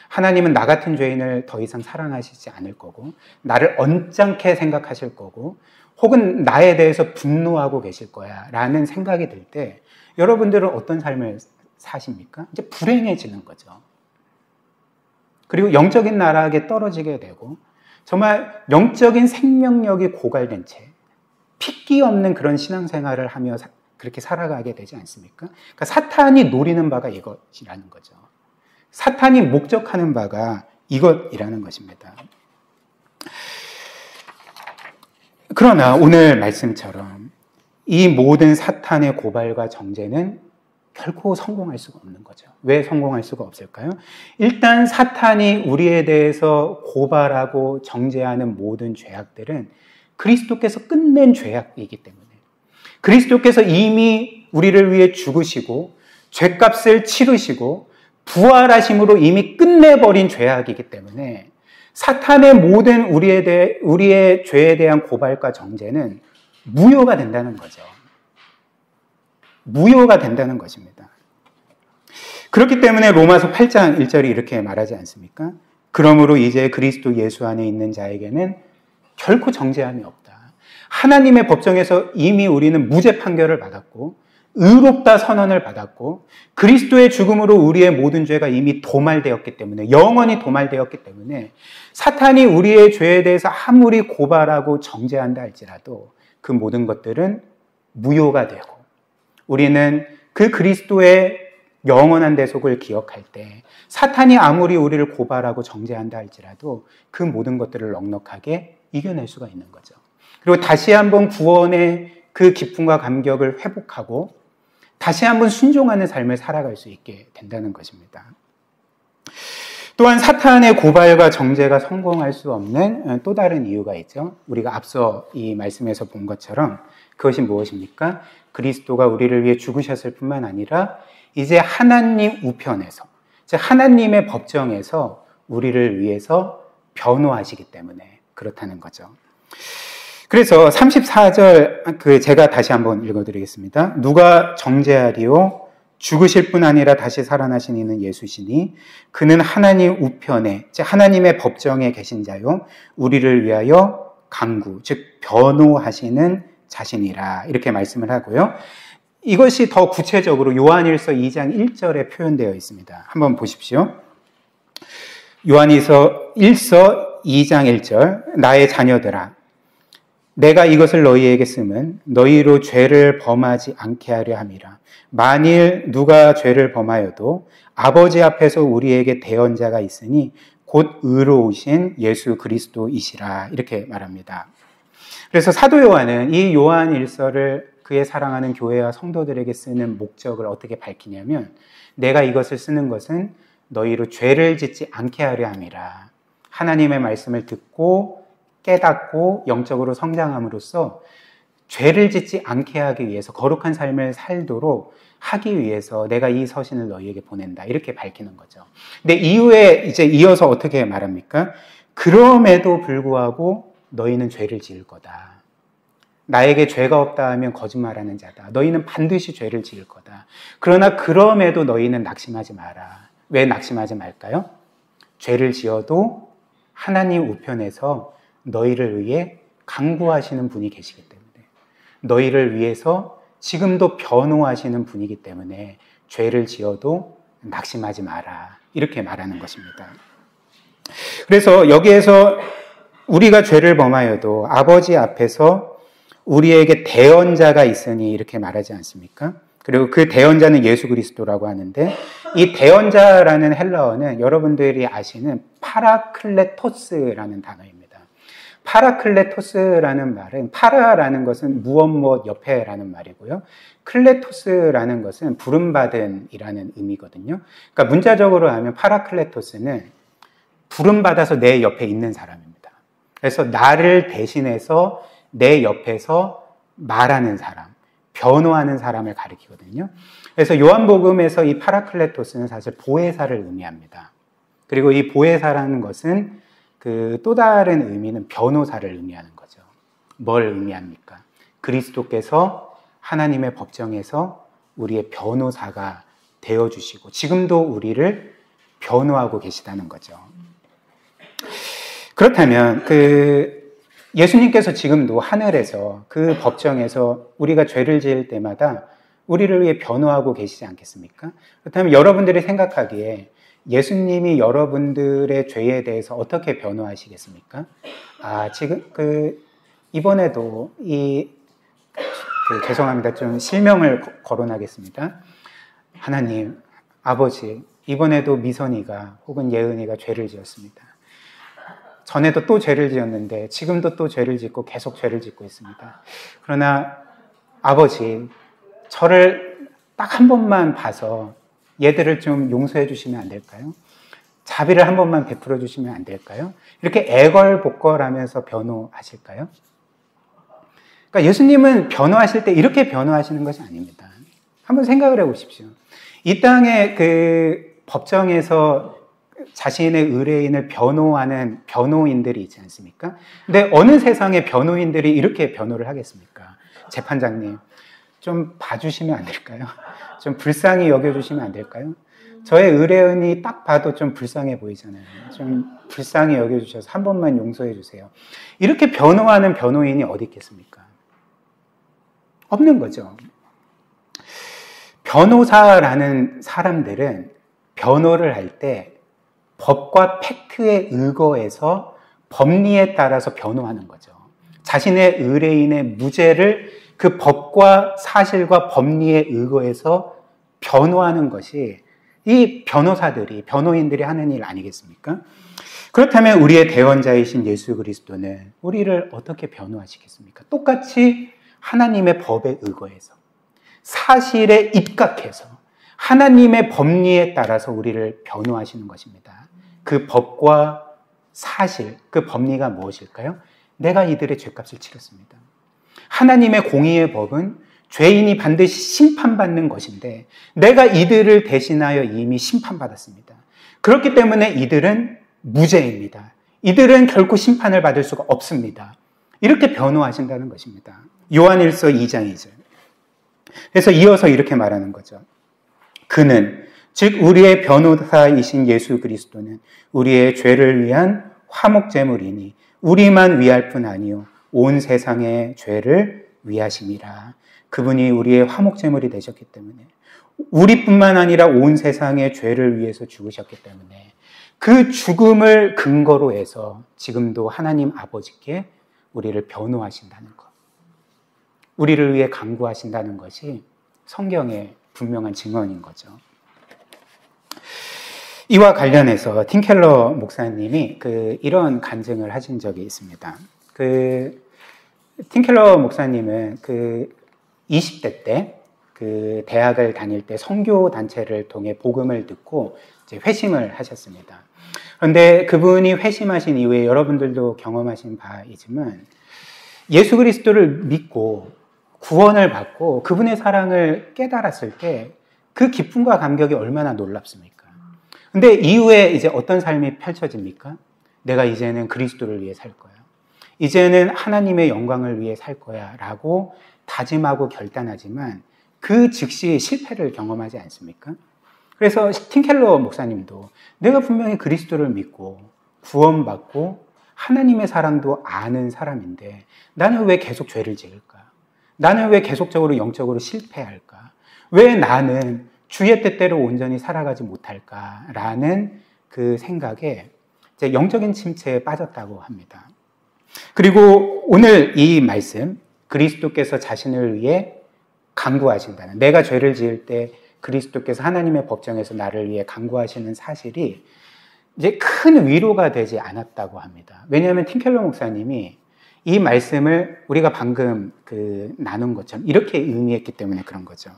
하나님은 나 같은 죄인을 더 이상 사랑하시지 않을 거고 나를 언짢게 생각하실 거고 혹은 나에 대해서 분노하고 계실 거야 라는 생각이 들 때 여러분들은 어떤 삶을 사십니까? 이제 불행해지는 거죠. 그리고 영적인 나락에 떨어지게 되고 정말 영적인 생명력이 고갈된 채 핏기 없는 그런 신앙생활을 하며 그렇게 살아가게 되지 않습니까? 그러니까 사탄이 노리는 바가 이것이라는 거죠. 사탄이 목적하는 바가 이것이라는 것입니다. 그러나 오늘 말씀처럼 이 모든 사탄의 고발과 정죄는 결코 성공할 수가 없는 거죠. 왜 성공할 수가 없을까요? 일단 사탄이 우리에 대해서 고발하고 정죄하는 모든 죄악들은 그리스도께서 끝낸 죄악이기 때문에 그리스도께서 이미 우리를 위해 죽으시고 죄값을 치르시고 부활하심으로 이미 끝내버린 죄악이기 때문에 사탄의 모든 우리의 죄에 대한 고발과 정죄는 무효가 된다는 거죠. 무효가 된다는 것입니다. 그렇기 때문에 로마서 8장 1절이 이렇게 말하지 않습니까? 그러므로 이제 그리스도 예수 안에 있는 자에게는 결코 정죄함이 없다. 하나님의 법정에서 이미 우리는 무죄 판결을 받았고 의롭다 선언을 받았고 그리스도의 죽음으로 우리의 모든 죄가 이미 도말되었기 때문에 영원히 도말되었기 때문에 사탄이 우리의 죄에 대해서 아무리 고발하고 정죄한다 할지라도 그 모든 것들은 무효가 되고 우리는 그 그리스도의 영원한 대속을 기억할 때 사탄이 아무리 우리를 고발하고 정죄한다 할지라도 그 모든 것들을 넉넉하게 이겨낼 수가 있는 거죠. 그리고 다시 한번 구원의 그 기쁨과 감격을 회복하고 다시 한번 순종하는 삶을 살아갈 수 있게 된다는 것입니다. 또한 사탄의 고발과 정죄가 성공할 수 없는 또 다른 이유가 있죠. 우리가 앞서 이 말씀에서 본 것처럼 그것이 무엇입니까? 그리스도가 우리를 위해 죽으셨을 뿐만 아니라 이제 하나님 우편에서, 즉 하나님의 법정에서 우리를 위해서 변호하시기 때문에 그렇다는 거죠. 그래서 34절 제가 다시 한번 읽어드리겠습니다. 누가 정죄하리요? 죽으실 뿐 아니라 다시 살아나신 이는 예수시니 그는 하나님 우편에, 즉 하나님의 법정에 계신 자요 우리를 위하여 강구, 즉 변호하시는 자신이라, 이렇게 말씀을 하고요. 이것이 더 구체적으로 요한일서 2장 1절에 표현되어 있습니다. 한번 보십시오. 요한일서 2장 1절, 나의 자녀들아 내가 이것을 너희에게 쓰면 너희로 죄를 범하지 않게 하려 함이라. 만일 누가 죄를 범하여도 아버지 앞에서 우리에게 대언자가 있으니 곧 의로우신 예수 그리스도이시라, 이렇게 말합니다. 그래서 사도 요한은 이 요한 일서를 그의 사랑하는 교회와 성도들에게 쓰는 목적을 어떻게 밝히냐면, 내가 이것을 쓰는 것은 너희로 죄를 짓지 않게 하려 함이라. 하나님의 말씀을 듣고 깨닫고 영적으로 성장함으로써 죄를 짓지 않게 하기 위해서, 거룩한 삶을 살도록 하기 위해서 내가 이 서신을 너희에게 보낸다, 이렇게 밝히는 거죠. 근데 이후에 이제 이어서 어떻게 말합니까? 그럼에도 불구하고 너희는 죄를 지을 거다. 나에게 죄가 없다 하면 거짓말하는 자다. 너희는 반드시 죄를 지을 거다. 그러나 그럼에도 너희는 낙심하지 마라. 왜 낙심하지 말까요? 죄를 지어도 하나님 우편에서 너희를 위해 강구하시는 분이 계시기 때문에, 너희를 위해서 지금도 변호하시는 분이기 때문에 죄를 지어도 낙심하지 마라, 이렇게 말하는 것입니다. 그래서 여기에서 우리가 죄를 범하여도 아버지 앞에서 우리에게 대언자가 있으니, 이렇게 말하지 않습니까? 그리고 그 대언자는 예수 그리스도라고 하는데, 이 대언자라는 헬라어는 여러분들이 아시는 파라클레토스라는 단어입니다. 파라클레토스라는 말은, 파라라는 것은 무엇 옆에라는 말이고요. 클레토스라는 것은 부름받은이라는 의미거든요. 그러니까 문자적으로 하면 파라클레토스는 부름받아서 내 옆에 있는 사람입니다. 그래서 나를 대신해서 내 옆에서 말하는 사람, 변호하는 사람을 가리키거든요. 그래서 요한복음에서 이 파라클레토스는 사실 보혜사를 의미합니다. 그리고 이 보혜사라는 것은 그 또 다른 의미는 변호사를 의미하는 거죠. 뭘 의미합니까? 그리스도께서 하나님의 법정에서 우리의 변호사가 되어주시고 지금도 우리를 변호하고 계시다는 거죠. 그렇다면 예수님께서 지금도 하늘에서 그 법정에서 우리가 죄를 지을 때마다 우리를 위해 변호하고 계시지 않겠습니까? 그렇다면 여러분들이 생각하기에 예수님이 여러분들의 죄에 대해서 어떻게 변호하시겠습니까? 지금 이번에도 죄송합니다. 좀 실명을 거론하겠습니다. 하나님, 아버지, 이번에도 미선이가 혹은 예은이가 죄를 지었습니다. 전에도 또 죄를 지었는데 지금도 또 죄를 짓고 계속 죄를 짓고 있습니다. 그러나 아버지, 저를 딱 한 번만 봐서 얘들을 좀 용서해 주시면 안 될까요? 자비를 한 번만 베풀어 주시면 안 될까요? 이렇게 애걸복걸하면서 변호하실까요? 그러니까 예수님은 변호하실 때 이렇게 변호하시는 것이 아닙니다. 한번 생각을 해보십시오. 이 땅의 법정에서 자신의 의뢰인을 변호하는 변호인들이 있지 않습니까? 근데 어느 세상의 변호인들이 이렇게 변호를 하겠습니까? 재판장님, 좀 봐주시면 안 될까요? 좀 불쌍히 여겨주시면 안 될까요? 저의 의뢰인이 딱 봐도 좀 불쌍해 보이잖아요. 좀 불쌍히 여겨주셔서 한 번만 용서해 주세요. 이렇게 변호하는 변호인이 어디 있겠습니까? 없는 거죠. 변호사라는 사람들은 변호를 할 때 법과 팩트에 의거해서 법리에 따라서 변호하는 거죠. 자신의 의뢰인의 무죄를 그 법과 사실과 법리에 의거해서 변호하는 것이 이 변호인들이 하는 일 아니겠습니까? 그렇다면 우리의 대언자이신 예수 그리스도는 우리를 어떻게 변호하시겠습니까? 똑같이 하나님의 법에 의거해서, 사실에 입각해서 하나님의 법리에 따라서 우리를 변호하시는 것입니다. 그 법과 사실, 그 법리가 무엇일까요? 내가 이들의 죄값을 치렀습니다. 하나님의 공의의 법은 죄인이 반드시 심판받는 것인데 내가 이들을 대신하여 이미 심판받았습니다. 그렇기 때문에 이들은 무죄입니다. 이들은 결코 심판을 받을 수가 없습니다. 이렇게 변호하신다는 것입니다. 요한일서 2장 2절. 그래서 이어서 이렇게 말하는 거죠. 그는 즉 우리의 변호사이신 예수 그리스도는 우리의 죄를 위한 화목제물이니 우리만 위할 뿐 아니요 온 세상의 죄를 위하심이라. 그분이 우리의 화목제물이 되셨기 때문에, 우리뿐만 아니라 온 세상의 죄를 위해서 죽으셨기 때문에 그 죽음을 근거로 해서 지금도 하나님 아버지께 우리를 변호하신다는 것, 우리를 위해 간구하신다는 것이 성경의 분명한 증언인 거죠. 이와 관련해서 팀 켈러 목사님이 이런 간증을 하신 적이 있습니다. 팀 켈러 목사님은 20대 때 대학을 다닐 때 선교 단체를 통해 복음을 듣고 이제 회심을 하셨습니다. 그런데 그분이 회심하신 이후에 여러분들도 경험하신 바이지만 예수 그리스도를 믿고 구원을 받고 그분의 사랑을 깨달았을 때 그 기쁨과 감격이 얼마나 놀랍습니까? 근데 이후에 이제 어떤 삶이 펼쳐집니까? 내가 이제는 그리스도를 위해 살 거야. 이제는 하나님의 영광을 위해 살 거야 라고 다짐하고 결단하지만 그 즉시 실패를 경험하지 않습니까? 그래서 팀 켈러 목사님도 내가 분명히 그리스도를 믿고 구원받고 하나님의 사랑도 아는 사람인데 나는 왜 계속 죄를 지을까? 나는 왜 계속적으로 영적으로 실패할까? 왜 나는 주의 뜻대로 온전히 살아가지 못할까라는 그 생각에 이제 영적인 침체에 빠졌다고 합니다. 그리고 오늘 이 말씀, 그리스도께서 자신을 위해 간구하신다는, 내가 죄를 지을 때 그리스도께서 하나님의 법정에서 나를 위해 간구하시는 사실이 이제 큰 위로가 되지 않았다고 합니다. 왜냐하면 팀 켈러 목사님이 이 말씀을 우리가 방금 나눈 것처럼 이렇게 의미했기 때문에 그런 거죠.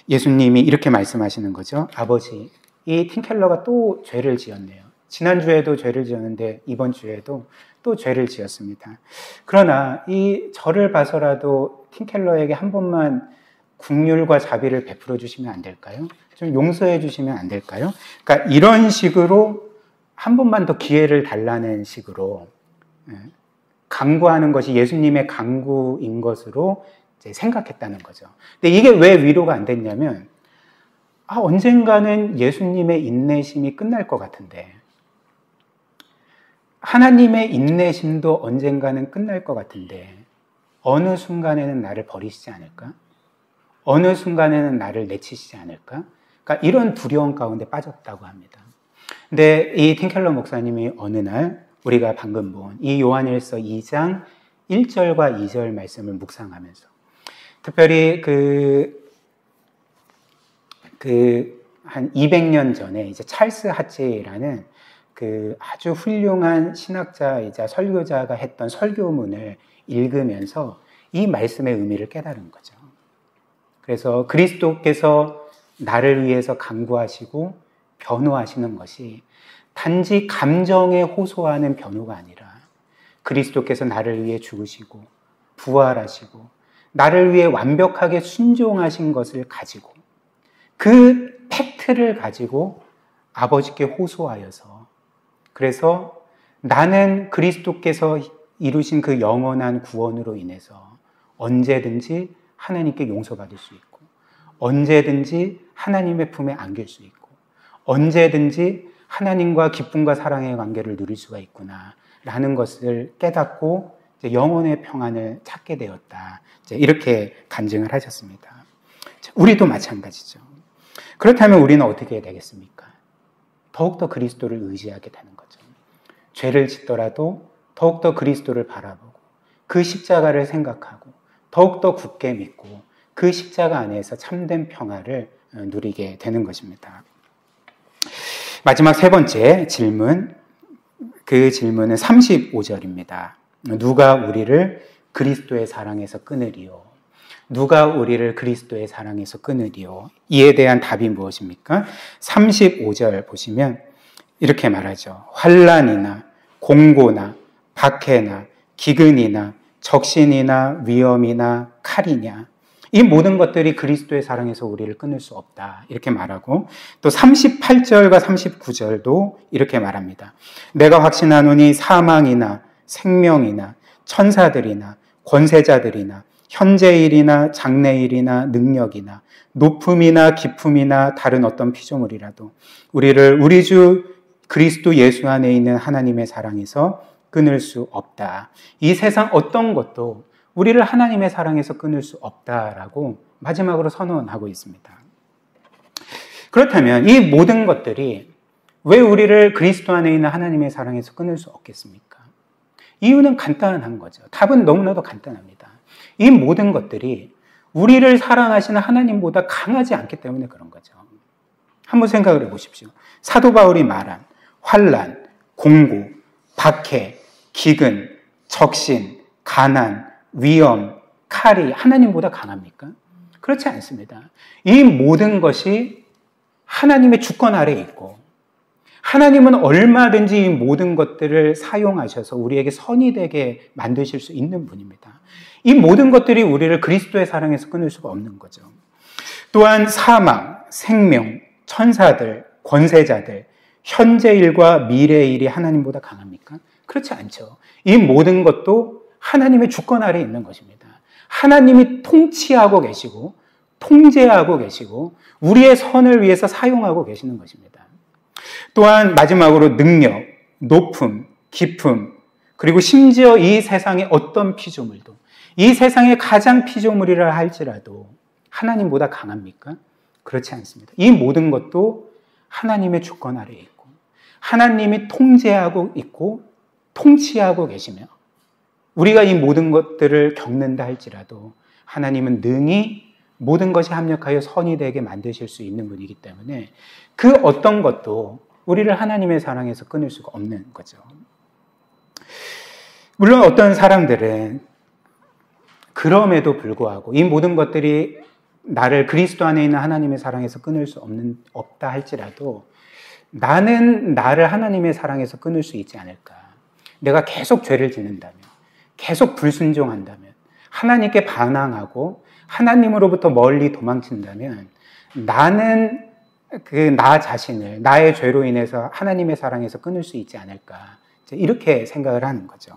예수님이 이렇게 말씀하시는 거죠. 아버지, 이 팀 켈러가 또 죄를 지었네요. 지난주에도 죄를 지었는데 이번 주에도 또 죄를 지었습니다. 그러나 이 저를 봐서라도 팀 켈러에게 한 번만 긍휼과 자비를 베풀어 주시면 안 될까요? 좀 용서해 주시면 안 될까요? 그러니까 이런 식으로 한 번만 더 기회를 달라는 식으로 간구하는 것이 예수님의 간구인 것으로 이제 생각했다는 거죠. 근데 이게 왜 위로가 안 됐냐면 언젠가는 예수님의 인내심이 끝날 것 같은데, 하나님의 인내심도 언젠가는 끝날 것 같은데 어느 순간에는 나를 버리시지 않을까? 어느 순간에는 나를 내치시지 않을까? 그러니까 이런 두려움 가운데 빠졌다고 합니다. 근데 이 팀 켈러 목사님이 어느 날 우리가 방금 본 이 요한일서 2장 1절과 2절 말씀을 묵상하면서, 특별히 한 200년 전에 이제 찰스 하치라는 아주 훌륭한 신학자이자 설교자가 했던 설교문을 읽으면서 이 말씀의 의미를 깨달은 거죠. 그래서 그리스도께서 나를 위해서 간구하시고 변호하시는 것이 단지 감정에 호소하는 변호가 아니라 그리스도께서 나를 위해 죽으시고 부활하시고 나를 위해 완벽하게 순종하신 것을 가지고 그 팩트를 가지고 아버지께 호소하여서, 그래서 나는 그리스도께서 이루신 그 영원한 구원으로 인해서 언제든지 하나님께 용서받을 수 있고 언제든지 하나님의 품에 안길 수 있고 언제든지 하나님과 기쁨과 사랑의 관계를 누릴 수가 있구나 라는 것을 깨닫고 이제 영혼의 평안을 찾게 되었다. 이제 이렇게 간증을 하셨습니다. 우리도 마찬가지죠. 그렇다면 우리는 어떻게 되겠습니까? 더욱더 그리스도를 의지하게 되는 거죠. 죄를 짓더라도 더욱더 그리스도를 바라보고 그 십자가를 생각하고 더욱더 굳게 믿고 그 십자가 안에서 참된 평화를 누리게 되는 것입니다. 마지막 세 번째 질문, 그 질문은 35절입니다. 누가 우리를 그리스도의 사랑에서 끊으리요? 누가 우리를 그리스도의 사랑에서 끊으리요? 이에 대한 답이 무엇입니까? 35절 보시면 이렇게 말하죠. 환난이나 공고나 박해나 기근이나 적신이나 위험이나 칼이냐, 이 모든 것들이 그리스도의 사랑에서 우리를 끊을 수 없다. 이렇게 말하고 또 38절과 39절도 이렇게 말합니다. 내가 확신하노니 사망이나 생명이나 천사들이나 권세자들이나 현재일이나 장래일이나 능력이나 높음이나 깊음이나 다른 어떤 피조물이라도 우리를 우리 주 그리스도 예수 안에 있는 하나님의 사랑에서 끊을 수 없다. 이 세상 어떤 것도 우리를 하나님의 사랑에서 끊을 수 없다라고 마지막으로 선언하고 있습니다. 그렇다면 이 모든 것들이 왜 우리를 그리스도 안에 있는 하나님의 사랑에서 끊을 수 없겠습니까? 이유는 간단한 거죠. 답은 너무나도 간단합니다. 이 모든 것들이 우리를 사랑하시는 하나님보다 강하지 않기 때문에 그런 거죠. 한번 생각을 해보십시오. 사도 바울이 말한 환난, 공고, 박해, 기근, 적신, 가난, 위험, 칼이 하나님보다 강합니까? 그렇지 않습니다. 이 모든 것이 하나님의 주권 아래에 있고 하나님은 얼마든지 이 모든 것들을 사용하셔서 우리에게 선이 되게 만드실 수 있는 분입니다. 이 모든 것들이 우리를 그리스도의 사랑에서 끊을 수가 없는 거죠. 또한 사망, 생명, 천사들, 권세자들, 현재일과 미래일이 하나님보다 강합니까? 그렇지 않죠. 이 모든 것도 하나님의 주권 아래에 있는 것입니다. 하나님이 통치하고 계시고 통제하고 계시고 우리의 선을 위해서 사용하고 계시는 것입니다. 또한 마지막으로 능력, 높음, 깊음, 그리고 심지어 이 세상의 어떤 피조물도 이 세상의 가장 피조물이라 할지라도 하나님보다 강합니까? 그렇지 않습니다. 이 모든 것도 하나님의 주권 아래에 있고 하나님이 통제하고 있고 통치하고 계시며 우리가 이 모든 것들을 겪는다 할지라도 하나님은 능히 모든 것이 합력하여 선이 되게 만드실 수 있는 분이기 때문에 그 어떤 것도 우리를 하나님의 사랑에서 끊을 수가 없는 거죠. 물론 어떤 사람들은 그럼에도 불구하고 이 모든 것들이 나를 그리스도 안에 있는 하나님의 사랑에서 끊을 수 없다 할지라도 나는 나를 하나님의 사랑에서 끊을 수 있지 않을까. 내가 계속 죄를 짓는다면, 계속 불순종한다면, 하나님께 반항하고 하나님으로부터 멀리 도망친다면 나는 나 자신을 나의 죄로 인해서 하나님의 사랑에서 끊을 수 있지 않을까. 이렇게 생각을 하는 거죠.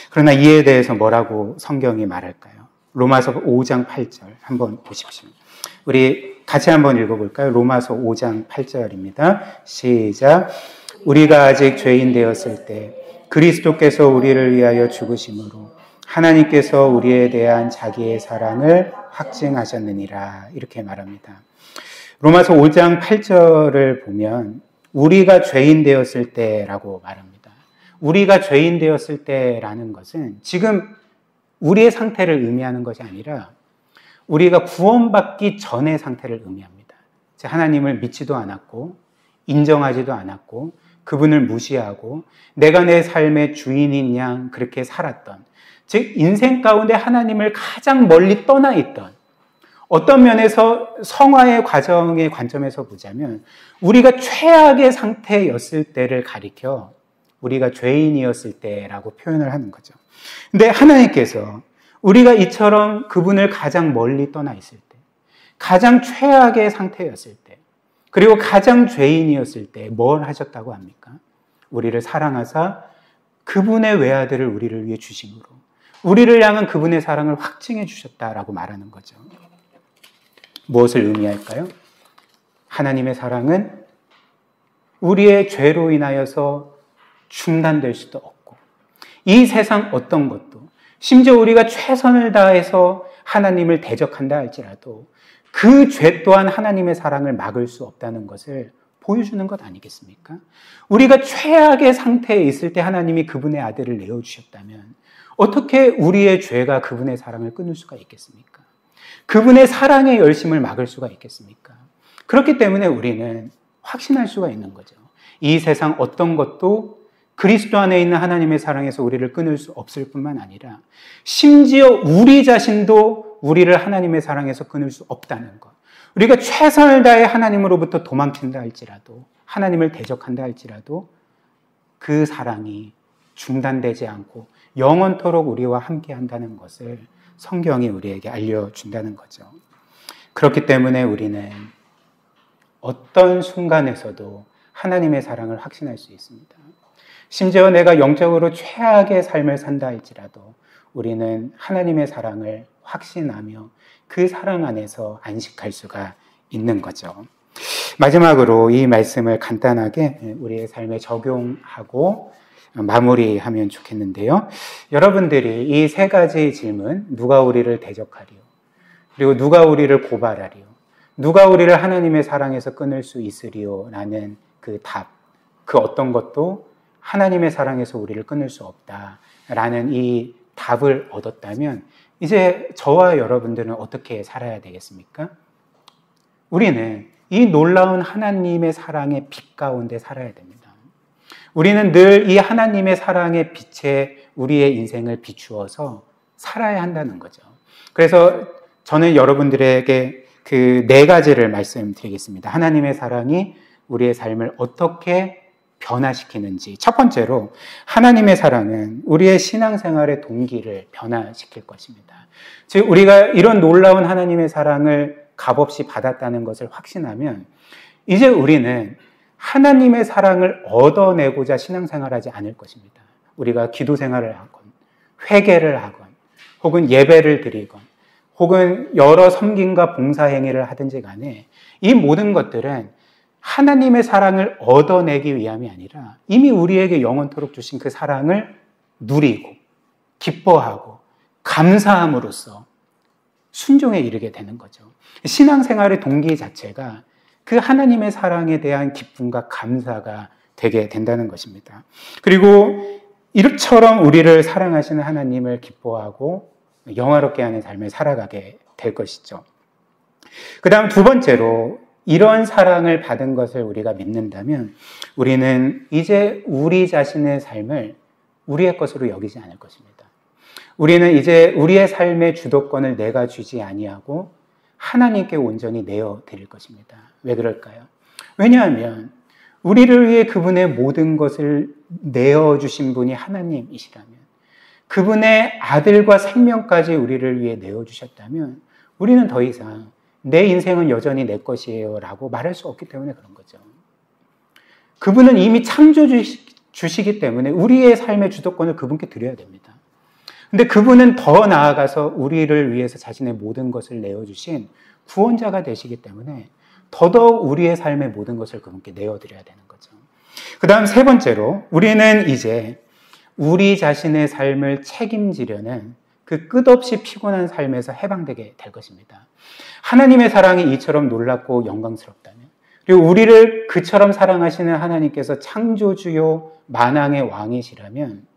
그러나 이에 대해서 뭐라고 성경이 말할까요? 로마서 5장 8절 한번 보십시오. 우리 같이 한번 읽어볼까요? 로마서 5장 8절입니다. 시작. 우리가 아직 죄인 되었을 때 그리스도께서 우리를 위하여 죽으심으로 하나님께서 우리에 대한 자기의 사랑을 확증하셨느니라. 이렇게 말합니다. 로마서 5장 8절을 보면 우리가 죄인 되었을 때라고 말합니다. 우리가 죄인 되었을 때라는 것은 지금 우리의 상태를 의미하는 것이 아니라 우리가 구원받기 전의 상태를 의미합니다. 하나님을 믿지도 않았고 인정하지도 않았고 그분을 무시하고 내가 내 삶의 주인인 양 그렇게 살았던, 즉 인생 가운데 하나님을 가장 멀리 떠나 있던, 어떤 면에서 성화의 과정의 관점에서 보자면 우리가 최악의 상태였을 때를 가리켜 우리가 죄인이었을 때라고 표현을 하는 거죠. 근데 하나님께서 우리가 이처럼 그분을 가장 멀리 떠나 있을 때, 가장 최악의 상태였을 때, 그리고 가장 죄인이었을 때 뭘 하셨다고 합니까? 우리를 사랑하사 그분의 외아들을 우리를 위해 주심으로 우리를 향한 그분의 사랑을 확증해 주셨다라고 말하는 거죠. 무엇을 의미할까요? 하나님의 사랑은 우리의 죄로 인하여서 중단될 수도 없고 이 세상 어떤 것도 심지어 우리가 최선을 다해서 하나님을 대적한다 할지라도 그 죄 또한 하나님의 사랑을 막을 수 없다는 것을 보여주는 것 아니겠습니까? 우리가 최악의 상태에 있을 때 하나님이 그분의 아들을 내어주셨다면 어떻게 우리의 죄가 그분의 사랑을 끊을 수가 있겠습니까? 그분의 사랑의 열심을 막을 수가 있겠습니까? 그렇기 때문에 우리는 확신할 수가 있는 거죠. 이 세상 어떤 것도 그리스도 안에 있는 하나님의 사랑에서 우리를 끊을 수 없을 뿐만 아니라 심지어 우리 자신도 우리를 하나님의 사랑에서 끊을 수 없다는 것. 우리가 최선을 다해 하나님으로부터 도망친다 할지라도 하나님을 대적한다 할지라도 그 사랑이 중단되지 않고 영원토록 우리와 함께 한다는 것을 성경이 우리에게 알려준다는 거죠. 그렇기 때문에 우리는 어떤 순간에서도 하나님의 사랑을 확신할 수 있습니다. 심지어 내가 영적으로 최악의 삶을 산다 할지라도 우리는 하나님의 사랑을 확신하며 그 사랑 안에서 안식할 수가 있는 거죠. 마지막으로 이 말씀을 간단하게 우리의 삶에 적용하고 마무리하면 좋겠는데요. 여러분들이 이 세 가지 질문, 누가 우리를 대적하리요? 그리고 누가 우리를 고발하리요? 누가 우리를 하나님의 사랑에서 끊을 수 있으리요? 라는 그 답, 그 어떤 것도 하나님의 사랑에서 우리를 끊을 수 없다라는 이 답을 얻었다면 이제 저와 여러분들은 어떻게 살아야 되겠습니까? 우리는 이 놀라운 하나님의 사랑의 빛 가운데 살아야 됩니다. 우리는 늘 이 하나님의 사랑의 빛에 우리의 인생을 비추어서 살아야 한다는 거죠. 그래서 저는 여러분들에게 그 네 가지를 말씀드리겠습니다. 하나님의 사랑이 우리의 삶을 어떻게 변화시키는지. 첫 번째로 하나님의 사랑은 우리의 신앙생활의 동기를 변화시킬 것입니다. 즉 우리가 이런 놀라운 하나님의 사랑을 값없이 받았다는 것을 확신하면 이제 우리는 하나님의 사랑을 얻어내고자 신앙생활하지 않을 것입니다. 우리가 기도 생활을 하건 회개를 하건 혹은 예배를 드리건 혹은 여러 섬김과 봉사 행위를 하든지 간에 이 모든 것들은 하나님의 사랑을 얻어내기 위함이 아니라 이미 우리에게 영원토록 주신 그 사랑을 누리고 기뻐하고 감사함으로써 순종에 이르게 되는 거죠. 신앙생활의 동기 자체가 그 하나님의 사랑에 대한 기쁨과 감사가 되게 된다는 것입니다. 그리고 이처럼 우리를 사랑하시는 하나님을 기뻐하고 영화롭게 하는 삶을 살아가게 될 것이죠. 그 다음 두 번째로 이런 사랑을 받은 것을 우리가 믿는다면 우리는 이제 우리 자신의 삶을 우리의 것으로 여기지 않을 것입니다. 우리는 이제 우리의 삶의 주도권을 내가 주지 아니하고 하나님께 온전히 내어 드릴 것입니다. 왜 그럴까요? 왜냐하면 우리를 위해 그분의 모든 것을 내어 주신 분이 하나님이시라면 그분의 아들과 생명까지 우리를 위해 내어 주셨다면 우리는 더 이상 내 인생은 여전히 내 것이에요 라고 말할 수 없기 때문에 그런 거죠. 그분은 이미 창조주시기 때문에 우리의 삶의 주도권을 그분께 드려야 됩니다. 근데 그분은 더 나아가서 우리를 위해서 자신의 모든 것을 내어주신 구원자가 되시기 때문에 더더욱 우리의 삶의 모든 것을 그분께 내어드려야 되는 거죠. 그 다음 세 번째로 우리는 이제 우리 자신의 삶을 책임지려는 그 끝없이 피곤한 삶에서 해방되게 될 것입니다. 하나님의 사랑이 이처럼 놀랍고 영광스럽다면 그리고 우리를 그처럼 사랑하시는 하나님께서 창조주요 만왕의 왕이시라면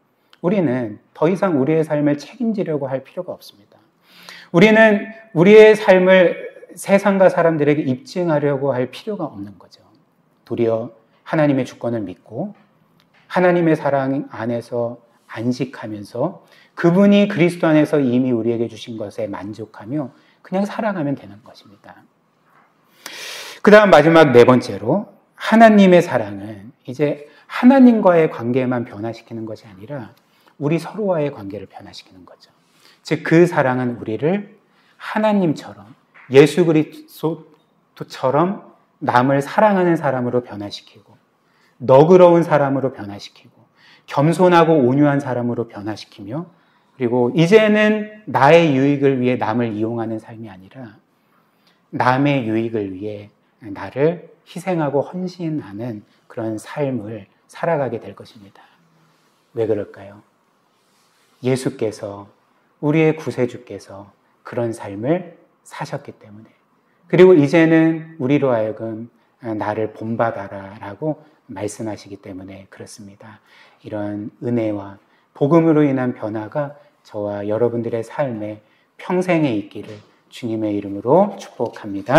우리는 더 이상 우리의 삶을 책임지려고 할 필요가 없습니다. 우리는 우리의 삶을 세상과 사람들에게 입증하려고 할 필요가 없는 거죠. 도리어 하나님의 주권을 믿고 하나님의 사랑 안에서 안식하면서 그분이 그리스도 안에서 이미 우리에게 주신 것에 만족하며 그냥 살아가면 되는 것입니다. 그 다음 마지막 네 번째로 하나님의 사랑은 이제 하나님과의 관계만 변화시키는 것이 아니라 우리 서로와의 관계를 변화시키는 거죠. 즉 그 사랑은 우리를 하나님처럼 예수 그리스도처럼 남을 사랑하는 사람으로 변화시키고 너그러운 사람으로 변화시키고 겸손하고 온유한 사람으로 변화시키며 그리고 이제는 나의 유익을 위해 남을 이용하는 삶이 아니라 남의 유익을 위해 나를 희생하고 헌신하는 그런 삶을 살아가게 될 것입니다. 왜 그럴까요? 예수께서 우리의 구세주께서 그런 삶을 사셨기 때문에 그리고 이제는 우리로 하여금 나를 본받아라 라고 말씀하시기 때문에 그렇습니다. 이런 은혜와 복음으로 인한 변화가 저와 여러분들의 삶에 평생에 있기를 주님의 이름으로 축복합니다.